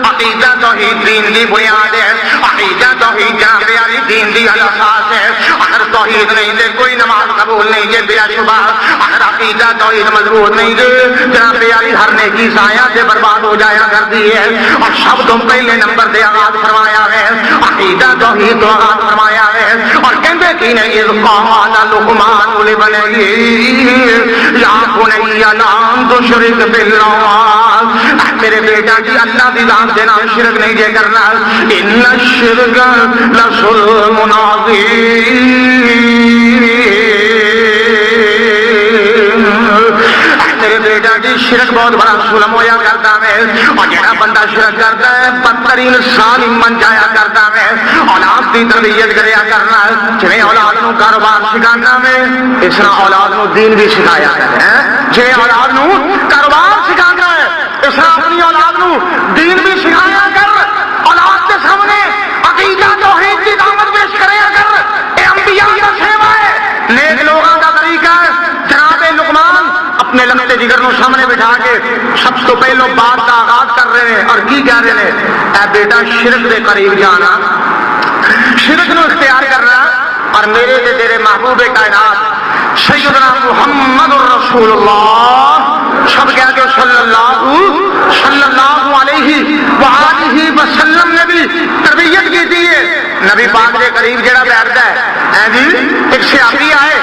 S2: عقیدہ توحید دین دی بنیاد ہے، عقیدہ توحید جناب یعنی دین دی اساس ہے، اگر توحید نہیں دے کوئی نماز قبول نہیں ہے بلا شبہ، اگر عقیدہ توحید مضبوط نہیں دے جناب یعنی ہر نیکی ضائع سے برباد ہو جایا کرتی ہے اور سب تو پہلے نمبر دے آغاز فرمایا ہے عقیدہ توحید تو آغاز فرمایا ہے اور کہتے کہ نہیں قال لقمان لبنیہ یا بنی لا تشرک باللہ، میرے بیٹا جی اللہ دی ذات دے نال شرک نہیں جے کرنا، ان الشرک لظلم عظیم، میرے بیٹا جی شرک بہت بڑا ظلم ہویا کرتا ہے اور جہاں بندہ شرک کرتا ہے بدترین ظالم بن جایا کرتا ہے، اولاد کی تربیت کریا کرنا جویں اولاد نو کاروبار سکھانا میں اس طرح اولاد نو دین بھی سکھایا ہے، جویں اولاد نو کاروبار سکھانا ہے اس طرح اپنی اولاد نو دین بھی سکھایا کر، اولاد کے سامنے عقیدہ توحید کی دعوت پیش کریا کر، اے انبیاء کا سیوا ہے، نیک لوگوں کا طریقہ ہے۔ جناب لقمان اپنے لمتے جگر نو سامنے بٹھا کے سب تو پہلو بات کا آغاز کر رہے ہیں اور کی کہہ رہے ہیں اے بیٹا شرک دے قریب جانا، شرک نو اختیار کرنا اور میرے تے تیرے محبوب کائنات سیدنا محمد الرسول اللہ سب کہہ کے صلی اللہ علیہ وآلہ وسلم نے بھی تربیت کی تھی ہے، نبی پاک کے قریب جڑا بیٹھتا ہے جی ایک صحابی آئے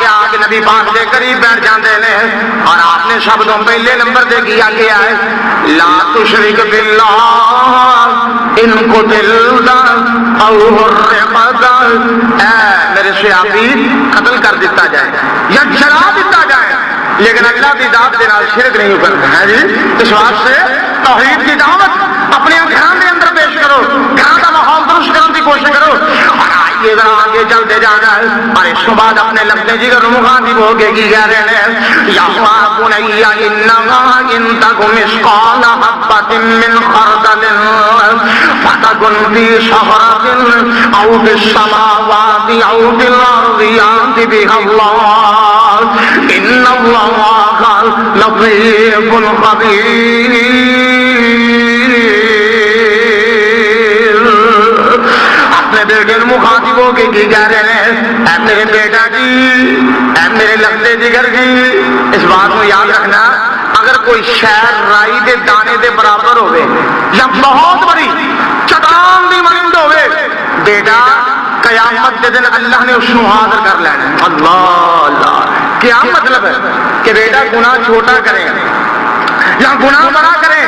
S2: آگے نبی پاک کے قریب بیٹھ جاندے نے اور آپ نے سب تو پہلے نمبر دے کیا ہے لا تشرک باللہ ان قتلت او حرقت، اے میرے صحابی قتل کر دیتا جائے یا جلا دیتا جائے لیکن اللہ کی ذات کے نال شرک نہیں کرنا ہے جی، اس واسطے توحید کی دعوت اپنے گھروں کے اندر پیش کرو، گھر کا ماحول درست کرنے کی کوشش کرو اور آئیے ذرا آگے چلتے جانا ہے اور اس کے بعد اپنے لگتے جگر مخاطب ہو کے کی کہہ رہے ہیں یا بنی انما ان تک مثقال حبۃ من خردل فتکن فی صخرۃ او فی السماوات او فی الارض یأت بها اللہ ان اللہ لطیف خبیر، بیٹے مخاطب ہو کے کی کہہ رہے ہیں اے میرے بیٹا جی اے میرے لگتے جگر جی اس بات کو یاد رکھنا اگر کوئی شہر رائی دے دانے دے برابر ہوئے یا بہت بڑی چٹان دی مانند ہوئے بیٹا قیامت کے دن اللہ نے اس کو حاضر کر لینا، اللہ اللہ کیا مطلب ہے کہ بیٹا گناہ چھوٹا کرے یا گناہ بڑا کرے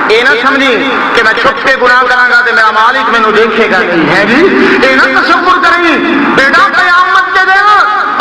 S2: یہ نہ سمجھی کہ میں چھپ کے گناہ کراں گا تو میرا مالک مینوں دیکھے گا نہیں ہے جی، یہ نہ تصور کریں بیٹا قیامت کے دن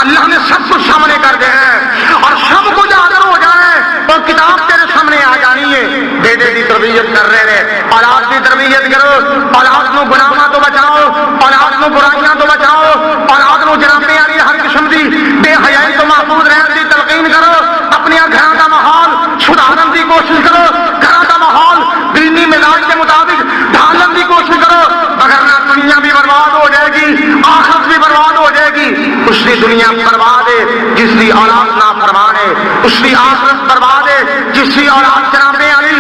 S2: اللہ نے سب کچھ سامنے کر دے ہیں اور سب کچھ حاضر ہو جائے اور کتاب تیرے سامنے آ جانی ہے، بیٹے کی تربیت کر رہے ہیں، اولاد کی تربیت کرو، اولاد نو گناہاں تو بچاؤ، اولاد نو برائیاں تو بچاؤ، اولاد نو جناب یعنی ہر قسم دی بے حیائی تو محفوظ رہنے کی تلقین کرو، اپنے گھر کا ماحول سدھارن کی کوشش کرو، گھر کا ماحول دینی مزاج کے مطابق ڈھالنے کی کوشش کرو، اگر نہ دنیا بھی برباد ہو جائے گی آخرت بھی برباد ہو جائے گی، اس کی دنیا برباد ہے جس کی اولاد نافرمان ہے، اس کی آخرت برباد ہے جس کی اولاد جناب علی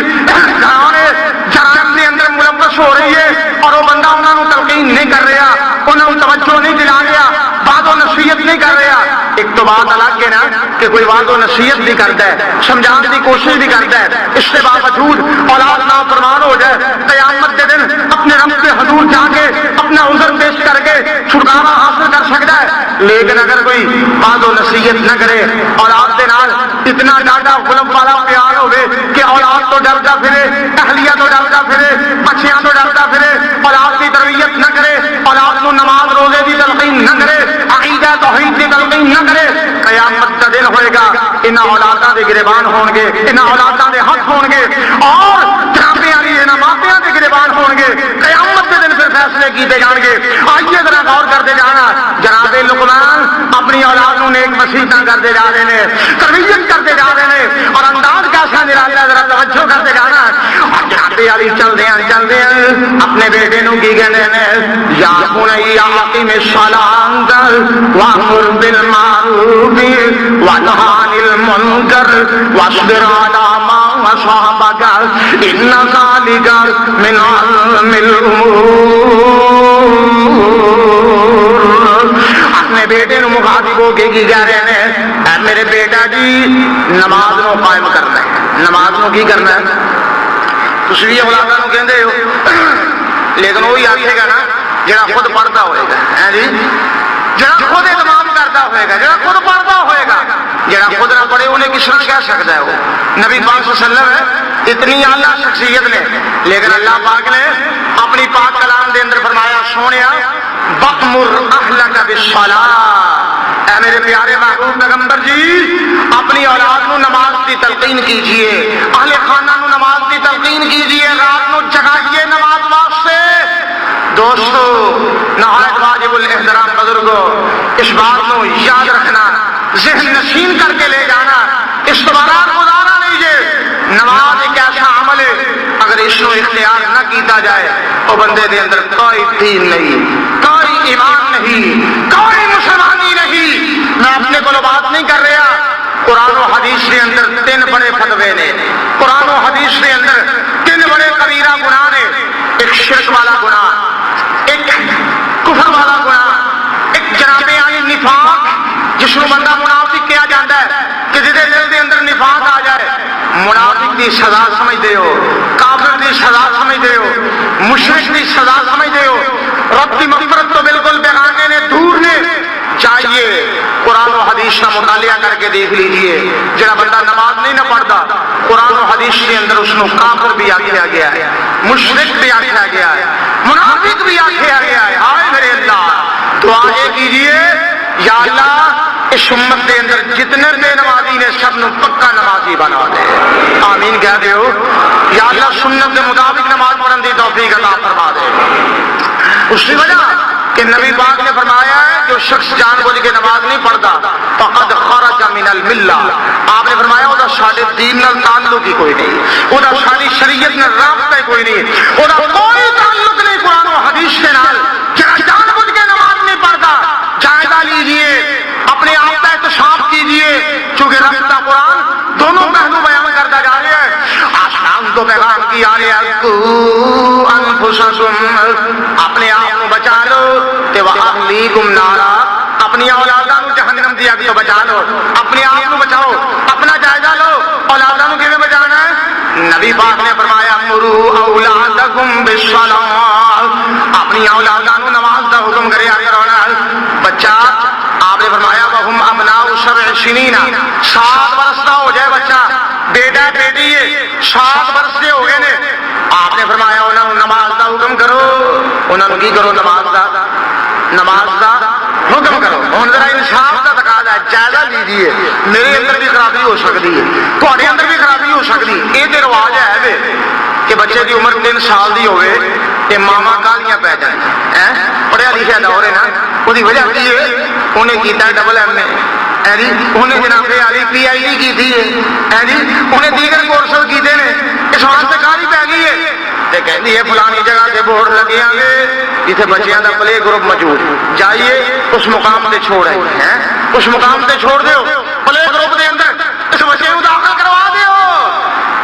S2: جرائم کے اندر ملوث ہو رہی ہے اور وہ بندہ انہوں نے تلقین نہیں کر رہا، انہوں نے توجہ نہیں دلا رہا، بات و نصیحت نہیں کر رہا، ایک تو بات الگ ہے نا کہ کوئی بات و نصیحت بھی کرتا ہے سمجھانے کی کوشش بھی کرتا ہے، اس کے باوجود اولاد نافرمان ہو جائے قیامت کے دن اپنے رب کے حضور جا کے اپنا عذر پیش کر کے چھٹکارا حاصل کر سکتا ہے، لیکن اگر کوئی بات و نصیحت نہ کرے اولاد کے نال اتنا ڈاٹا غلب والا پیار ہوئے کہ اولاد تو ڈرتا پھرے، اہلیہ تو ڈرتا پھرے، بچیاں تو ڈرتا پھرے، اولاد کی تربیت نہ کرے، اولاد کو نماز روزے کی تلقین نہ کرے، عقیدہ توحید کی تلقین نہ کرے، قیامت کا دن ہوئے گا ان اولاداں دے گریبان ہون گے، ان اولاداں دے ہاتھ ہون گے اور جنابے علی ان ماپیاں دے گریبان ہون گے، قیامت کے دن پھر فیصلے کیتے جان گے۔ آئیے ذرا غور کرتے جانا. جناب لقمان اپنی اولاد کو نیک وصیتاں کرتے جا رہے ہیں, تربیت کرتے جا رہے ہیں, اور انداز کیسا نرالا ذرا توجہ کرتے جانا. اور جناب علی چلتے ہیں اپنے بیٹے نو کی کہتے ہیں, یا بنی اقم الصلاۃ وامر بالمعروف وانہ عن المنکر واصبر علی ما اصابک ان ذلک من عزم الامور. اپنے بیٹے نو مخاطب ہو کے کی کہہ رہے ہیں, اے میرے بیٹا جی نماز نو قائم کرنا ہے. نماز نو کی کرنا ہے؟ تسی بھی اولاداں نو کہندے ہو, لیکن وہی آکھے گا نا جڑا خود پڑھتا ہوئے گا, ہے جی, جڑا خود اہتمام کرتا ہوئے گا, جڑا خود پڑھتا ہوئے گا. جڑا خود نہ پڑھے انہیں کس نے کہہ سکتا ہے؟ وہ نبی پاک صلی اللہ علیہ وسلم ہے, اتنی اعلیٰ شخصیت نے, لیکن اللہ پاک نے اپنی پاک کلام دے اندر فرمایا, سونیا وَأْمُرْ أَهْلَكَ بِالصَّلَاةِ, اے میرے پیارے محبوب پیغمبر جی اپنی اولاد کو نماز کی تلقین کیجئے, اہل خانہ کو نماز کی تلقین کیجئے, رات کو جگائیے نماز واسطے. دوستو نہایت واجب الاحترام بزرگو, اس بات کو یاد رکھنا, ذہن نشین کر کے لے جانا, اس دوبارہ گزارا نہیں ہے. نماز ایک ایسا عمل ہے اگر اس کو اختیار نہ کیتا جائے وہ بندے دے اندر کوئی دین نہیں, کوئی ایمان نہیں, کوئی مسلمانی نہیں. میں اپنے کو بات نہیں کر رہا, قرآن و حدیث کے اندر 3 بڑے فتوے نے, قرآن و حدیث کے اندر 3 بڑے کبیرہ گناہ نے. ایک شرک والا گناہ, ایک کفر والا گناہ, ایک جناب عالی نفاق جس کو بندہ منافق کیا جاتا ہے کہ جس دل کے اندر نفاق آ جائے. منافق دی سزا سمجھتے ہو, کافر دی سزا سمجھتے ہو, مشرک دی سزا سمجھتے ہو. رب کی مغفرت تو بالکل بیگانے نے, دور نے. چاہیے قرآن و حدیث کا مطالعہ کر کے دیکھ لیجئے. جڑا بندہ نماز نہیں نہ پڑھتا, قرآن و حدیث کے اندر اس کو کافر بھی آکھیا گیا ہے, مشرک بھی آکھیا گیا ہے, منافق بھی آکھیا گیا ہے. ہائے میرے اللہ, دعائیں کیجئے, یا اللہ اس امت کے اندر جتنے بے نمازی نے سب نو پکا نمازی بنا دے. آمین کہہ دے ہو. یا اللہ سنت کے مطابق نماز پڑھن دی توفیق عطا فرما دے. اس کی وجہ کہ نبی پاک نے فرمایا ہے جو شخص جان بوجھ کے نماز نہیں پڑھتا فقد خرج من الملہ. آپ نے فرمایا وہ سارے دین نال تعلق ہی کوئی نہیں, وہ ساری شریعت نال رابطہ کوئی نہیں, وہ کوئی تعلق نہیں قرآن و حدیث کے نال. جان بوجھ کے نماز نہیں پڑھتا, جائزہ لیجئے, اپنے آپ کا احتساب کیجئے, چونکہ رب کا قرآن دونوں پہلو بیان کرتا جا رہا ہے. آسمان تو پیغام کی آ رہا ہے, اپنے آپ کو بچا لو, وَأَهْلِيكُمْ نَارًا, اپنی اولاداں کو جہنم دی آگ تو بچا لو. اپنے آپ کو بچاؤ, اپنا جائزہ لو, اولاداں کو کیسے بچانا ہے؟ نبی پاک نے فرمایا مُرُوا أَوْلَادَكُمْ بِالصَّلَاةِ, اپنی اولاداں کو نماز کا حکم کرے کرونا. بچہ آپ نے فرمایا وَهُمْ أَبْنَاءُ 7 سِنِينَ, 7 برس کا ہو جائے بچہ, بیٹا بیٹی ہے 7 برس کے ہو گئے نے. آپ نے فرمایا انہوں نے نماز کا حکم کرو. انہوں نے کی کرو؟ نماز کا حکم کرو. ہوں ذرا انصاف کا تقاضا ہے, جائزہ لیجیے. میرے اندر بھی خرابی ہو سکتی ہے, تھوڑے اندر بھی خرابی ہو سکتی ہے. یہ تو رواج ہے کہ بچے کی عمر 3 سال کی ہوئے کہ ماما کالیاں پی جائیں. پڑھیا لکھا دور ہے نا, وہی وجہ کی ہے انہیں کیتا ڈبل ایم اے جی, انہیں جناب علی پی آئی ڈی کی تھی ہے جی, انہیں دیگر کورسز کیتے ہیں, اس واسطے کالی پی گئی ہے. کہتی ہے فلانی جگہ سے بورڈ لگے گے جسے بچیاں کا پلے گروپ موجود, جائیے اس مقام سے چھوڑ رہے ہیں, اس مقام سے چھوڑ دیو, پلے گروپ کے اندر اس بچے کو داخل کروا دیو.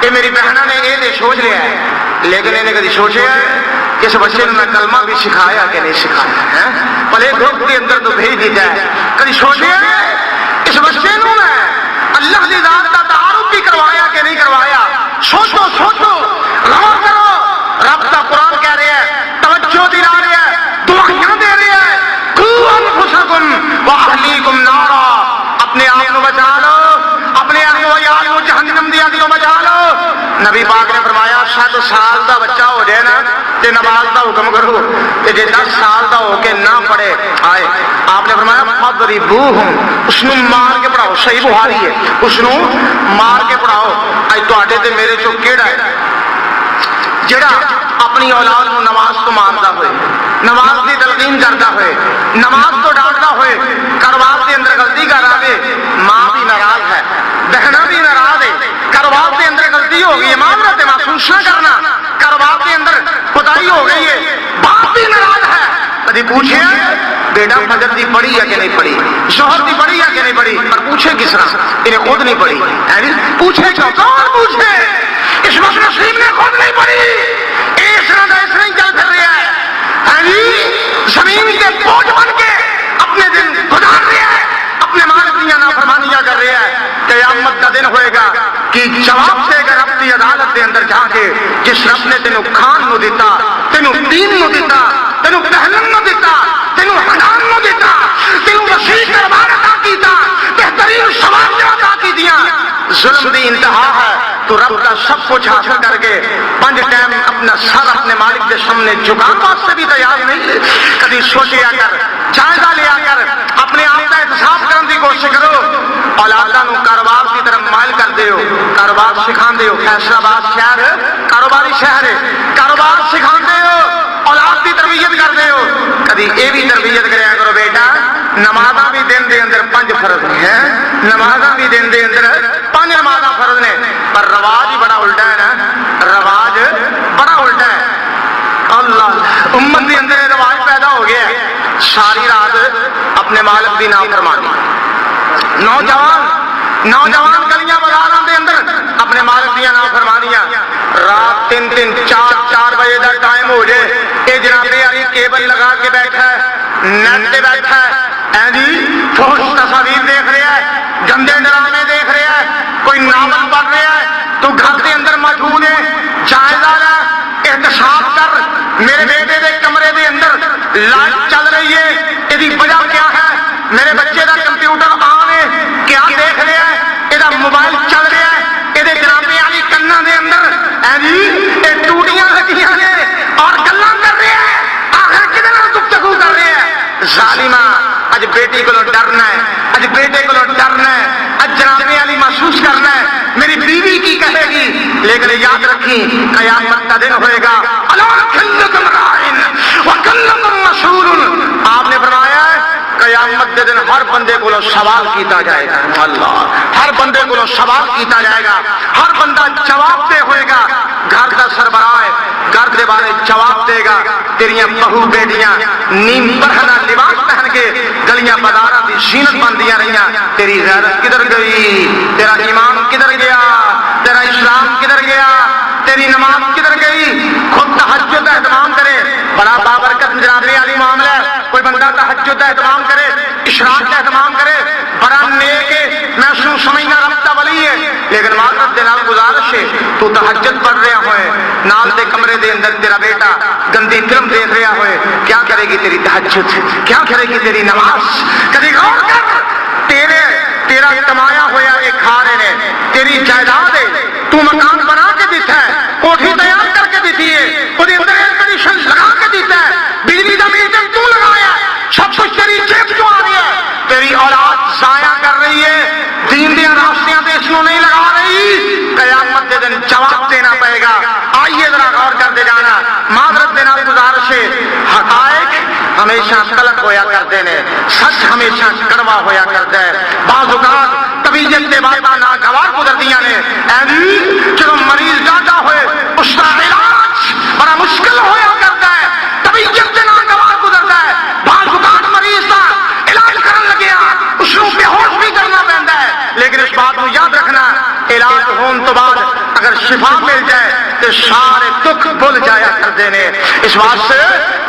S2: یہ میری بہنوں نے یہ سوچ لیا ہے, لیکن انہیں کبھی سوچا ہے کہ اس بچے نے میں کلمہ بھی سکھایا کہ نہیں سکھایا, پلے گروپ کے اندر تو بھیج دیتا ہے. کبھی سوچے اس بچے کو میں اللہ کی ذات کا تعارف بھی کروایا کہ نہیں کروایا. سوچو سوچو, غور کرو. رب کا قرآن کہہ رہے ہیں, توجہ دلا رہے ہیں, دعائیں دے رہے ہیں, قوا انفسکم واہلیکم نارا, اپنے آپ کو بچا لو, اپنے اہل و عیال کو جہنم دی آگ تو بچا لو. نبی پاک نے فرمایا 7 سال کا بچہ ہو جائے نا تے نماز کا حکم کرو, تے جے 10 سال کا ہو کے نہ پڑھے آئے, آپ نے فرمایا فضربوہم, اس نو مار کے پڑھاؤ. صحیح بخاری ہے, اس نو مار کے پڑھاؤ. اج تواڈے تے میرے چوں کیڑا ہے جڑا اپنی اولاد کو نماز تو مانتا ہوئے, نماز کی تلقین کرتا ہوئے، نماز تو ڈانٹتا ہوئے، کاروبار کے اندر غلطی کر رہا ہے، ماں بھی ناراض ہے، بہنا بھی ناراض ہے، کاروبار کے اندر غلطی ہو گئی ہے، معذرت محسوس نہ کرنا، کاروبار کے اندر کوتاہی ہو گئی ہے، باپ بھی ناراض ہے، کبھی پوچھے بیٹا فجر دی پڑھی ہے کہ نہیں پڑھی، شوہر دی پڑھی ہے کہ نہیں پڑھی، پر پوچھے کس طرح، انہیں خود نہیں پڑھی، پوچھے کیوں، کون پوچھے، اس وقت نصیب نے خود نہیں پڑھی، اس طرح ہی چل کر رہا ہے، زمین کے بوجھ بن کے اپنے دن گزار رہا ہے، اپنے مالک دیا نافرمانیاں کر رہا ہے، قیامت کا دن ہوئے گا کہ جواب دے گا رب کی عدالت کے اندر جا کے، جس رب نے تینوں کھان نو دیتا، تینوں دین نو دیتا، تینوں پہلن نو دیتا، تینوں حنان نو دیتا، تینوں وسیع دربار عطا کیتا، بہترین ثواب عطا کی دیا، ظلم دی انتہا ہے، تو رب کا سب کچھ حاصل کر کے 5 ٹائم اپنا سر اپنے مالک کے سامنے جھکان واسطے بھی تیار نہیں، کبھی سوچیا کر، جائزہ لیا کر، اپنے آپ کا احتساب کرنے کی کوشش کرو، اولاداں نو کاروبار کی طرف مائل کر دیو، کاروبار سکھان دیو، فیصلہ آباد شہر کاروباری شہر ہے، کاروبار سکھان دیو، اولاد کی تربیت کر دیو، کبھی یہ بھی تربیت کریا کرو بیٹا، نمازاں بھی دن دے اندر 5 فرض ہیں، نمازاں بھی دن دے اندر 5 نمازاں فرض نے، پر رواج ہی بڑا الٹا ہے نا، رواج بڑا الٹا ہے، اللہ امت کے اندر رواج پیدا ہو گیا ہے، ساری رات اپنے مالک کی نافرمانی، نوجوان گلیاں بازاراں دے اندر اپنے مالک دیا نافرمانیاں، رات 3 4 بجے کا ٹائم ہو جائے، یہ جناب علی کیبل لگا کے بیٹھا ہے، نیٹ پہ بیٹھا ہے، جی فوش تصاویر دیکھ رہا ہے، گندے ڈرامے دیکھ رہا ہے، کوئی ناول پڑھ رہا ہے، تو گھر کے اندر موجود ہے، جائزہ لے، احتساب کر، میرے بیٹے دے کمرے دے اندر لائٹ چل رہی ہے، یہ وجہ کیا ہے، میرے بچے دا کمپیوٹر آن ہے، کیا دیکھ رہا ہے، یہ موبائل چل رہا ہے، یہ جنابے والی کنا دے اندر یہ ٹوٹیاں لگیاں نے اور گلاں کر رہا ہے، آخر کدے نال گفتگو کر رہا ہے، ظالما اج بیٹی کو ڈرنا ہے، اج بیٹے کو ڈرنا ہے، اج جنابے والی محسوس کرنا ہے، میری بیوی کی کہے گی، لیکن یاد رکھی قیامت کا دن ہوئے گا، آپ نے فرمایا ہے قیامت کے دن ہر بندے کو سوال کیتا جائے گا، اللہ ہر بندے کو سوال کیتا جائے گا، ہر بندہ جواب دے ہوئے گا، گھر کا سربراہ ہے، گھر کے بارے جواب دے گا، تیریاں بہو بیٹیاں نیم پرہنا لباس پہن کے گلیاں بازاراں دی زینت بندیاں رہیاں، تیری غیرت کدھر گئی، تیرا ایمان کدھر گیا، تیرا اسلام کدھر گیا، تیری نماز کدھر گئی، خود تہجد کا اہتمام کرے، بڑا بابرکت جنابے والی معاملہ ہے، کوئی بندہ تہجد کا اہتمام کرے، اشراق کا اہتمام کرے، بڑا نیک ہے، میں اس کو سمجھنا رب کا ولی ہے، لیکن معذرت دے نال گزارش ہے، تو تہجد پڑھ رہا ہوئے، نال دے کمرے دے اندر تیرا بیٹا گندی فلم دیکھ رہا ہوئے، کیا کرے گی تیری تہجد، کیا کرے گی تیری نماز، کبھی غور کر، تیرا کمایا ہوا ایک کھا رہے نے، تیری جائیداد ہے، تو مکان بنا کے دیتا ہے، کوٹھی تیار کر کے دیتی ہے، وہ اندر ایئر کنڈیشن لگا کے دیتا ہے، بجلی کا میٹر تو لگایا، سب کچھ تیری جیب تو آ رہی ہے، تیری اولاد ضائع کر رہی ہے، دین دیا راستیاں تے اس کو نہیں لگا رہی، قیامت کے دن جواب دینا پڑے گا، آئیے ذرا غور کرتے جانا، معذرت دینا گزارش ہے، حقائق ہمیشہ تلخ ہویا کرتے ہیں، سچ ہمیشہ کڑوا ہویا کرتا ہے، بعض اوقات طبیعت کے بعد ناگوار گزرتیاں نے، چلو مریض زیادہ ہوئے اس کا علاج بڑا مشکل ہویا کرتا ہے، طبیعت سے ناگوار گزرتا ہے، بعض اوقات مریض کا علاج کرنے لگیا اس کو بے ہوش بھی کرنا پڑتا ہے، لیکن اس بات کو یاد رکھنا، علاج ہونے تو بعد اگر شفا مل جائے تو سارے دکھ بھول جایا کرتے ہیں، اس واسطے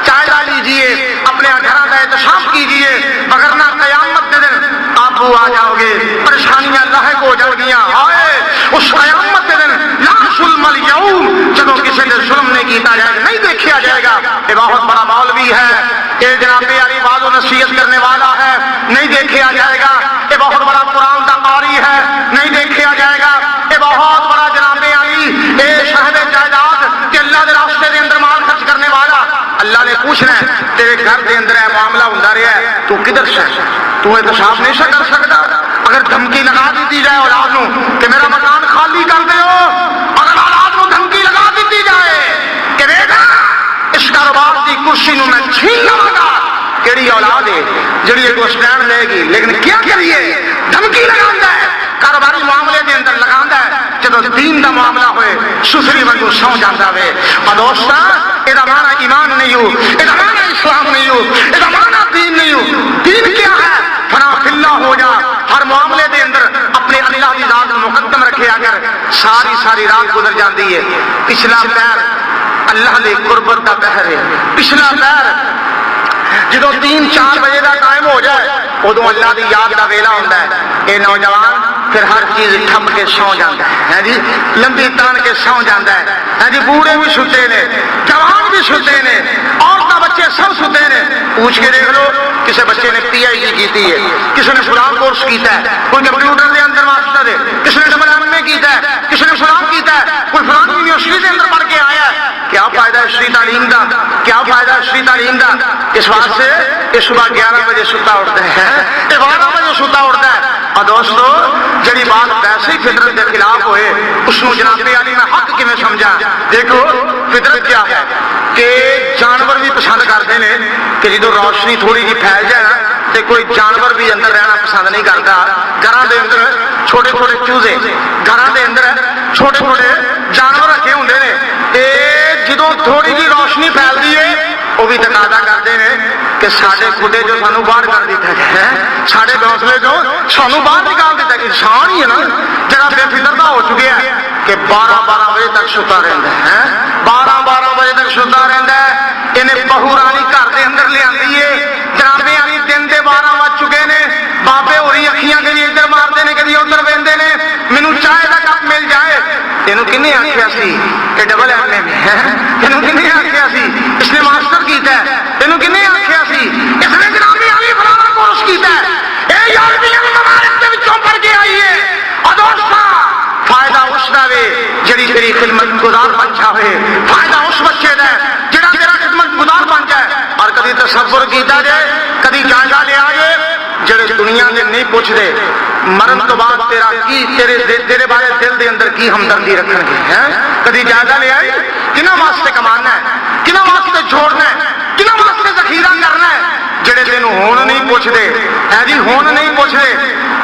S2: جائزہ لیجئے، اپنے گھر کا احتساب کیجئے، وگرنہ قیامت کے دن آپ آ جاؤ گے، پریشانیاں لاحق ہو جائیں گی، آئے اس قیامت کے دن لا ظلم اليوم، جب کسی نے ظلم نہیں کیتا جائے گا، نہیں دیکھا جائے گا، یہ بہت بڑا مولوی ہے، یہ جناب علی باز و نصیحت کرنے والا ہے، نہیں دیکھا جائے گا، یہ بہت بڑا قرآن کا قاری ہے، نہیں دیکھا جائے گا، یہ بہت بڑا جناب علی یہ صاحب جائیداد کہ اللہ کے راستے کے اندر مال خرچ کرنے والا، اللہ نے پوچھنا ہے تیرے گھر کے اندر یہ معاملہ ہوتا رہا ہے، تو کدھر سے تو احتساب نہیں سے کر سکتا، اگر دھمکی لگا دی جائے اولاد نو کہ میرا مکان خالی کر دے اگر اولاد نو دھمکی لگا دی جائے کہ بیٹا اس کاروبار کی کچھ کرسی نو میں چھین لواں گا. کیڑی اولاد ہے جڑی کو سٹینڈ لے گی, لیکن کیا کریے دھمکی لگاندا ہے, کاروباری معاملے دے اندر لگاندا ہے, جدو دین دا معاملہ ہوئے سسری وانگو سو جاندا وے. اور دوستا اے دا معنی ایمان نہیں ہو, اے دا معنی اسلام نہیں ہو, اے دا معنی دین نہیں ہو. دین کیا ہے؟ فنا فی اللہ ہو جا, ہر معاملے دے اندر اپنے اللہ دی ذات مقدم رکھے, اگر ساری رات گزر جاندی ہے. پچھلا پیر اللہ دے قربت دا پہر ہے, پچھلا پیر جدو 3-4 بجے دا ٹائم ہو جائے ادو اللہ دی یاد دا ویلا ہوندا ہے. اے نوجوان پھر ہر چیز ٹھپ کے سو جاتا ہے جی, لمبی تان کے سو جاتا ہے جی. بوڑھے بھی ستے نے, جوان بھی ستے نے, عورتیں بچے سب ستے نے. پوچھ کے دیکھ لو کسی بچے نے PhD کی ہے, کسی نے فلاں کورس کیتا ہے, کوئی کمپیوٹر دے اندر ماسٹر ہے, کسی نے MA کیتا ہے, کسی نے فلاں کیتا ہے, کوئی فلاں یونیورسٹی دے اندر پڑھ کے آیا ہے. کیا فائدہ ہے اسری تعلیم دا, کیا فائدہ ہے اسری تعلیم دا؟ اس واسطے یہ صبح 11 بجے ستا اٹھتا ہے, یہ 12 بجے ستا اٹھتا ہے. اور دوستو جڑی بات ویسے ہی فطرت کے خلاف ہوئے اس کو جناب علی میں حق کیویں سمجھا. دیکھو فطرت کیا ہے کہ جانور بھی پسند کرتے ہیں کہ جدو روشنی تھوڑی جی پھیل جائے نا تو کوئی جانور بھی اندر رہنا پسند نہیں کرتا. گھراں دے اندر چھوٹے چھوٹے چوزے, گھراں دے اندر چھوٹے چھوٹے جانور رکھے ہوندے نے, تے جدو تھوڑی جی روشنی پھیلتی ہے وہ بھی تقاضا کرتے ہیں کہ سارے خودے جو سانو باہر کر دیتا ہے, سارے گھونسلے جو سانو باہر نکال دیتا ہے. انسان ہی ہے نا جڑا بے فکر دا ہو چکے ہے کہ 12 بجے تک ستا رہتا ہے, 12 بجے تک ستا رہتا ہے. انہیں بہو رانی گھر دے اندر لے آتی ہے, جنابے علی دن دے 12 بج چکے نے, بابے ہوری اکھیاں کدی ادھر مارتے ہیں کدی ادھر وہندے نے, مینوں چائے دا کپ مل جائے. تینوں کنے آخیا سی کہ ڈبل MA میں ہے, تینوں کنے آخیا سی اس نے ماسٹر کیتا ہے, تینوں کنے آخیا سی اس نے جنابے علی فلانا کورس کیتا ہے. اے یورپین ممالک دے وچوں پڑھ کے آئی ہے. اور دوستا فائدہ اس دا وے جڑی تیری خدمت گزار بن جاوے, فائدہ اس بچے دا جڑا تیرا خدمت گزار بن جائے. اور کدی تصور کیتا جائے, کدی جائزہ لیا جائے, جڑے دنیا دے نہیں پوچھتے مرن تو بعد تیرا کی تیرے بارے دل دے اندر کی ہمدردی رکھن گے ہیں. کدی جائزہ لیا ہے کنہاں واسطے کمانا ہے, کنہاں واسطے چھوڑنا ہے, کنہاں واسطے ذخیرہ کرنا ہے. جڑے تینوں ہون نہیں پوچھتے ہے جی, ہون نہیں پوچھتے.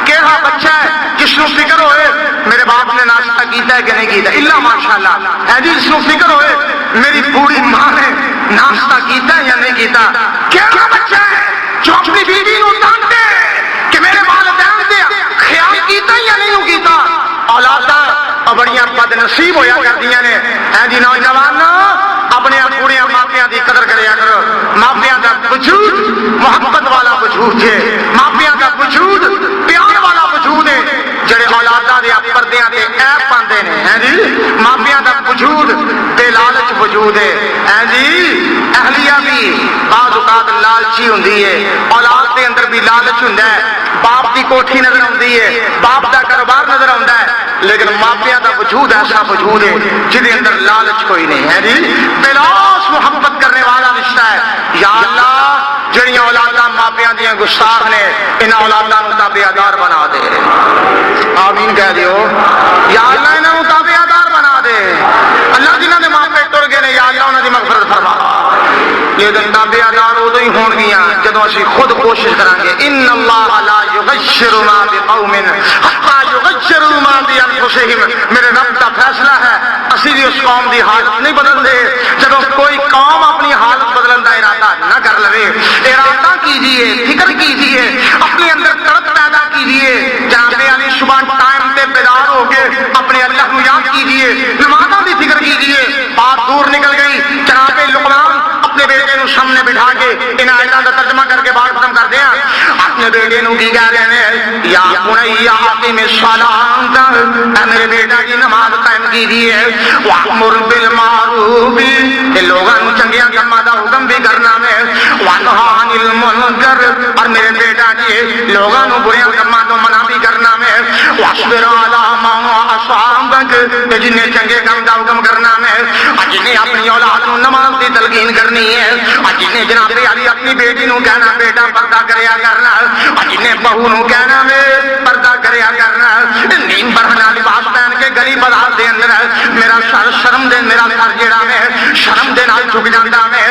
S2: کیڑا بچہ ہے جس کو فکر ہوئے میرے باپ نے ناشتہ کیتا ہے کہ نہیں کیتا, الا ماشاءاللہ ہے جی, جس کو فکر ہوئے میری بوڑھی ماں نے ناشتہ کیتا ہے یا نہیں کیتا. کیڑا بچہ ہے جو اپنی بیوی کو ڈانٹے کہ میرے والدین دے خیال کیتا یا نہیں کیتا. اولاداں بڑیاں بد نصیب ہویا کردیاں نے ہے جی. نوجوان اپنے بوڑھیاں ماپیاں دی قدر کریا کرو. ماپیاں دا وجود محبت والا وجود ہے, ماپیاں دا وجود پیار والا وجود ہے. جڑے اولاداں دے پردیاں تے عیب پاندے نے ہے جی, ماپیاں دا وجود بے لالچ وجود ہے جی. اہلیہ بھی بعض اوقات لالچی ہوندی ہے, اولاد دے اندر بھی لالچ ہوندا ہے. باپ دی کوٹھی نظر آندی ہے, باپ دا کاروبار نظر آندا ہے, لیکن ماپیاں دا وجود ایسا وجود ہے جدے اندر لالچ کوئی نہیں ہے جی. بلاس محبت کرنے والا رشتہ ہے. یا اللہ جڑیاں اولاداں ماپیاں دیاں گستاخ نے انہاں اولاداں نوں تابعدار بنا دے. آمین کہہ دیو. یا اللہ انہاں نوں تابعدار بنا دے. اللہ جنہاں دے ماپے ٹر گئے نے یا اللہ انہاں دی مغفرت فرما. لیکن تابعدار ادو ہی ہون گیاں جدوں اسی خود کوشش کران گے. ان اللہ لا یغیر ما بقوم حتی یغیروا ما بانفسہم. میرے رب کا فیصلہ ہے اسی بھی اس قوم دی حالت نہیں بدل دے جدوں کوئی قوم اپنی حالت بدلن دا ارادہ نہ کر لے. ارادہ کیجئے, فکر کیجئے, اپنے اندر تڑپ پیدا کیجئے. جناب علی صبح ٹائم تے بیدار ہو کے اپنے اللہ کو یاد کیجئے, نمازاں دی فکر کیجئے. بات دور نکل گئی. جناب لقمان اپنے بیٹے نو سامنے بٹھا کے ان آیتاں دا ترجمہ کر کے بات ختم کر دیا. اپنے بیٹے نو کی کہہ رہے ہیں, یا بنیا اقم الصلاۃ, اے میرے بیٹا کی نماز قائم کیجئے. وامر بالمعروف, کہ لوگاں نو چنگیاں کماں دا حکم بھی کرنا ہے. وانہا عن المنکر, اور میرے بیٹا جی لوگاں نو بریاں کماں تو منع بھی کرنا ہے. واصبر علی ما اصابک, جنہیں چنگے کام دا حکم کرنا ہے. جنہیں اپنی اولاد نو نماز دی تلقین کرنی ہے. جنہیں جناب علی اپنی بیٹی نو کہنا بیٹا پردہ کریا کرنا. جنہیں بہو نو کہنا میں پردہ کریا کرنا. نیم برہنہ لباس پہن کے گلی بازار دے اندر میرا سر شرم دے, میرا سر جڑا میں شرم دے نال جھک جاندا میں.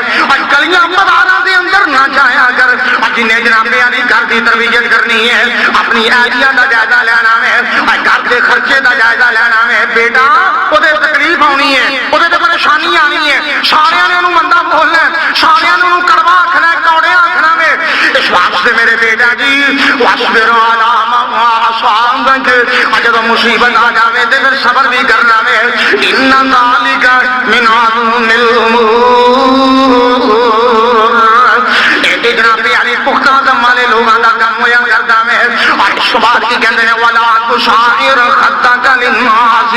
S2: گلیاں بازاراں دے اندر نہ جایا کر جنہیں جناب علی گھر دی تربیت کرنی ہے اپنی اہلیہ دا جائزہ لینا ہے گھر دے خرچے دا جائزہ لینا ہے بیٹا وہ تکلیف آنی ہے وہ پریشانی آنی ہے سارے نے انہوں مندہ بولنا ہے سارے نے انہوں کڑوا آکھنا ہے کوڑے آکھنا ہے اس واسطے میرے بیٹا جی واسبر علی ما اصابک جب مصیبت آ جاوے تے پھر صبر بھی کرنا ہے ان ذالک من عزم الامور جناب علی پختہ دم والے لوگوں کا کم ہویا کرتا ہے اور اس بات کی کہتے ہیں ولا تشعر خدک للناس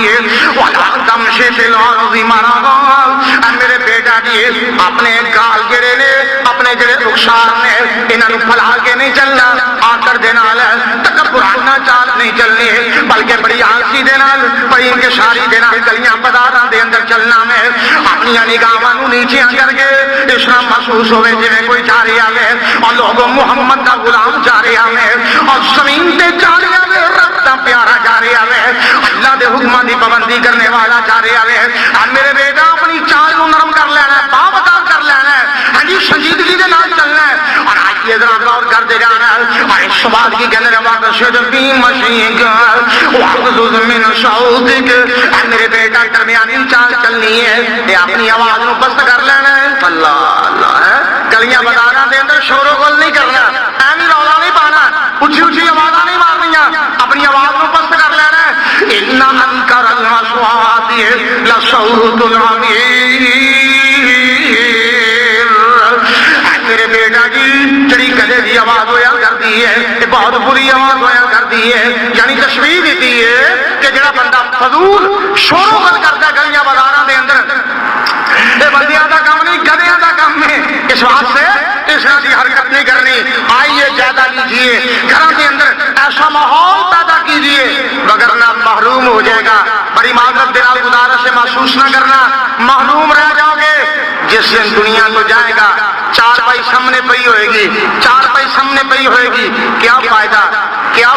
S2: ولا تمشي في الارض مرحا میرے بیٹا جی اپنے گال جڑے نے اپنے جڑے رخسار نے انہاں نوں پھلا کے نہیں چلنا آکر دے نال تکبرانہ چال نہیں چلنی بلکہ بڑی آلسی دے نال بڑی انکساری دے نال گلیاں بازاراں دے اندر چلنا ہے اپنی نگاہاں نوں نیچے کر کے اس طرح محسوس ہوے جویں کوئی جا رہا ہے اور لوگوں محمد کا غلام جا رہا ہے اور زمین تے جا رہا ہے رب دا پیارا جا رہا ہے اللہ دے حکماں دی پابندی کرنے والا جا رہا ہے اور میرے بیٹا اپنی چال کو نرم کر لینا ہے باوقار کر لینا ہے ہاں جی سنجیدگی دے نال چلنا ہے اور آج یہ ذرا غور کرتے جانا ہے اور اس بات کی کہنے والا شد بھی مشیق واغضض من صوتک اور میرے بیٹا درمیانی چال چلنی ہے یہ اپنی آواز نو پست کر لینا ہے اللہ اللہ ہے گلیاں بازاراں دے اندر شور و غل نہیں کرنا ایویں رولا نہیں پانا اچھی اچھی آوازاں نہیں مارنیاں اپنی آواز نو پست کر لینا ہے ان انکر الاصوات لصوت الحمیر میرے بیٹا جی جڑی گلے دی آواز ہویا کرتی ہے یہ بہت بری آواز ہویا کرتی ہے یعنی تشبیہ دیتی ہے کہ جڑا بندہ فضول شور و غل کرتا ہے گلیاں بازاراں دے اندر یہ بندیاں دا کام نہیں گدھیاں دا کام ہے اس واسطے اس طرح کی حرکت نہیں کرنی آئیے جائزہ لیجیے گھروں کے اندر ایسا ماحول پیدا کیجیے وگرنہ محروم ہو جائے گا بڑی معذرت دل گزارش سے محسوس نہ کرنا محروم رہ جاؤ گے جس دن دنیا کو جائے گا چار پائی سامنے پئی ہوئے گی چار پائی سامنے پئی ہوئے گی کیا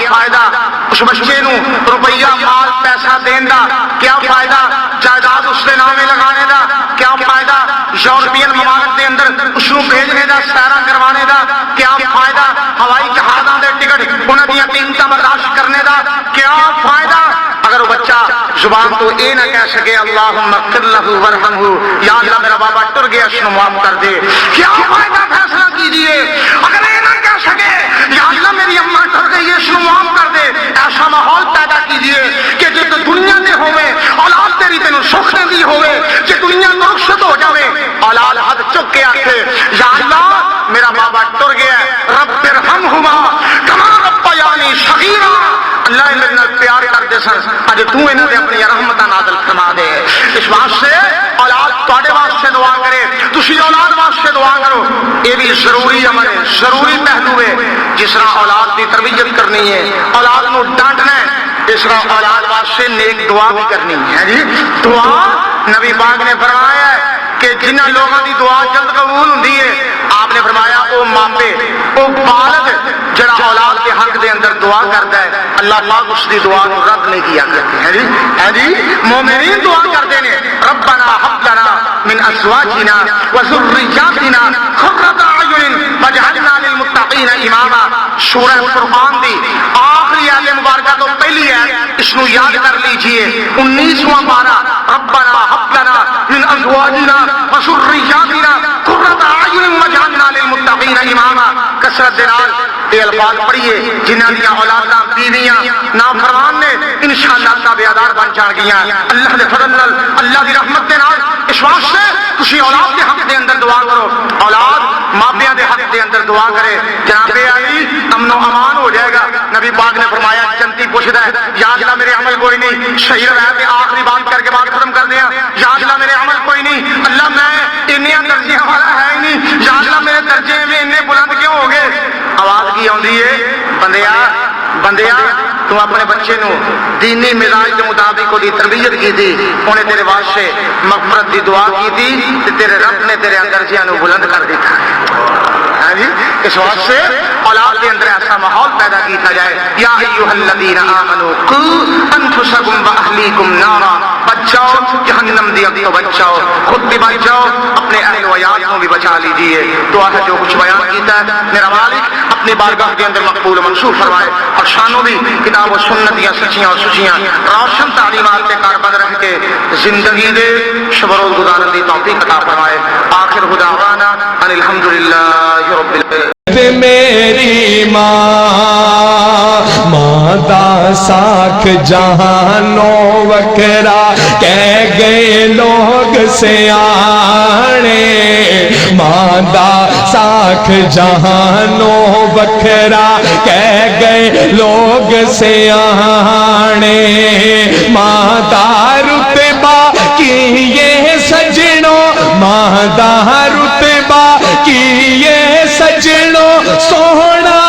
S2: فائدہ اس بچے نو روپیہ مال پیسہ دین دا کیا فائدہ جائیداد اس کے نامے لگانے دا کیا فائدہ یورپین ممالک دے اندر اس کو بھیجنے دا سیرا کروانے دا کیا فائدہ ہوائی جہازاں دے ٹکٹ انہاں دی قیمتاں برداشت کرنے دا کیا فائدہ اگر وہ بچہ زبان تو اے نہ کہہ سکے اللہم اغفر لہ ورحمہ یا اللہ میرا بابا ٹر گیا اس کو معاف کر دے کیا فائدہ فیصلہ کیجئے اگر اے نہ کہہ سکے یا اللہ میری اماں ٹر گئی اس کو معاف کر دے ایسا ماحول پیدا کیجئے کہ جو دنیا دے ہوئے اولاد تیری تینوں سکھ دی ہوئے کہ دنیا تو رخصت ہو جاوے اولاد ہاتھ چک کے آکھے یا اللہ میرا بابا ٹر گیا رب ارحمہما کما ربیانی صغیرا اللہ میرے نال پیار کر دے سن اج تو انہاں تے اپنی رحمتاں نازل فرما دے اس واسطے اولاد تواڈے واسطے دعا کرے تسی اولاد واسطے دعا کرو یہ بھی ضروری عمل ہے ضروری پہلو ہے جس طرح اولاد کی تربیت کرنی ہے اولاد نو ڈانٹنا ہے اس طرح اولاد واسطے نیک دعا بھی کرنی ہے جی دعا نبی پاک نے فرمایا ہے کہ جنہ لوگوں کی دعا جلد قبول ہوندی ہے آپ نے فرمایا او ماپے او بالغ جڑا اولاد کے حق دے اندر دعا کرتا ہے اللہ پاک اس دی دعا کو رد نہیں کیا کرتے ہیں جی مومنین دعا کرتے ہیں ربنا حب لنا من ازواجنا وذرياتنا قرۃ اعین واجعلنا للمتقین اماما سورہ فرقان دی آخری آیت مبارکہ تو پہلی ہے اس کو یاد کر لیجئے 19واں پارہ ربنا حب لنا من ازواجنا وذرياتنا قرۃ اعین واجعلنا للمتقین اماما کثرت نال یہ الفاظ پڑھیے جنہاں دی اولاداں بیویاں نافرمان نے انشاءاللہ تابعدار بن جان گیاں اللہ دے فضل نال اللہ دی رحمت دے نال اس واسطے تسی اولاد دے حق دے اندر دعا کرو اولاد ماپیاں دے حق دے اندر دعا کرے جناب علی امن و امان ہو جائے گا نبی پاک نے فرمایا جنتی پوچھدا ہے یا اللہ میرے عمل کوئی نہیں صحیح روایت آخری بات کر کے بات ختم کر دیا یا اللہ میرے عمل کوئی نہیں اللہ میں انیاں درجیاں والا ہے ہی نہیں یا اللہ میرے درجے میں اتنے بلند کیوں ہو گئے آواز کی آندی ہے بندیا تو اپنے بچے نو دینی مزاج کے مطابق وہ تربیت کی تھی انہیں تیرے واسطے مغفرت دی دعا کی تھی تے تیرے رب نے تیرے اندرجیاں نو بلند کر دیتا ہے جی اس واسطے اولاد کے اندر ایسا ماحول پیدا کیتا جائے یا ایھا الذین آمنوا قوا انفسکم واہلیکم نارا بچاؤ جہنم دی اگوں بچاؤ خود بھی بچاؤ اپنے اہل و یاد کو بھی بچا لیجیے. دعا ہے جو کچھ بیان کیتا ہے میرا مالک اپنی بارگاہ کے اندر مقبول منصور فرمائے اور شانوں بھی کتاب و سنت یا سچیاں اور سچیاں روشن تعلیمات کے کاربند رہ کے زندگی دے شب و روز گزارن دی توفیق عطا فرمائے. آخر دعوانا ان الحمدللہ رب العالمین.
S1: میری ماں دا ساکھ جہانو وکرا کہہ گئے لوگ سیانے. ماں دا ساکھ جہانو وکرا کہہ گئے لوگ سیانے. ماں دا رتبہ کی یہ سجنو ماں دا رتبہ کی یہ سجنو سونا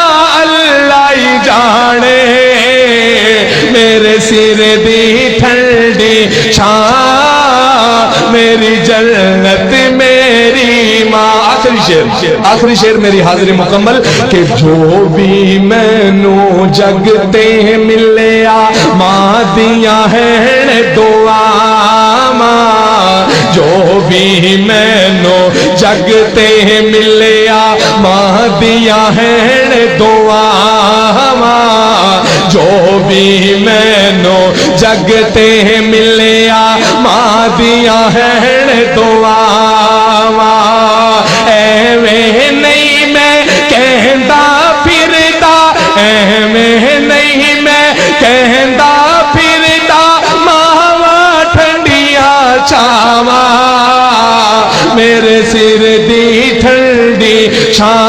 S1: اللہ ہی جانے. میرے سر دی ٹھنڈی چھاں میری جنت میری ماں. آخری شعر میری حاضری مکمل کہ جو بھی میں نو جگتے ملیا ماں دیاں ہیں دعا. ماں جو بھی میں نو جگتے ملیا ماں دیاں ہیں دعا. ماں جو بھی میں نو جگتے ملیا ماں دیاں ہیں دعا. ایویں نہیں میں کہندا پھردا ایویں نہیں میں کہندا پھردا ماواں ٹھنڈیاں چھاواں. میرے سر دی ٹھنڈی چھاواں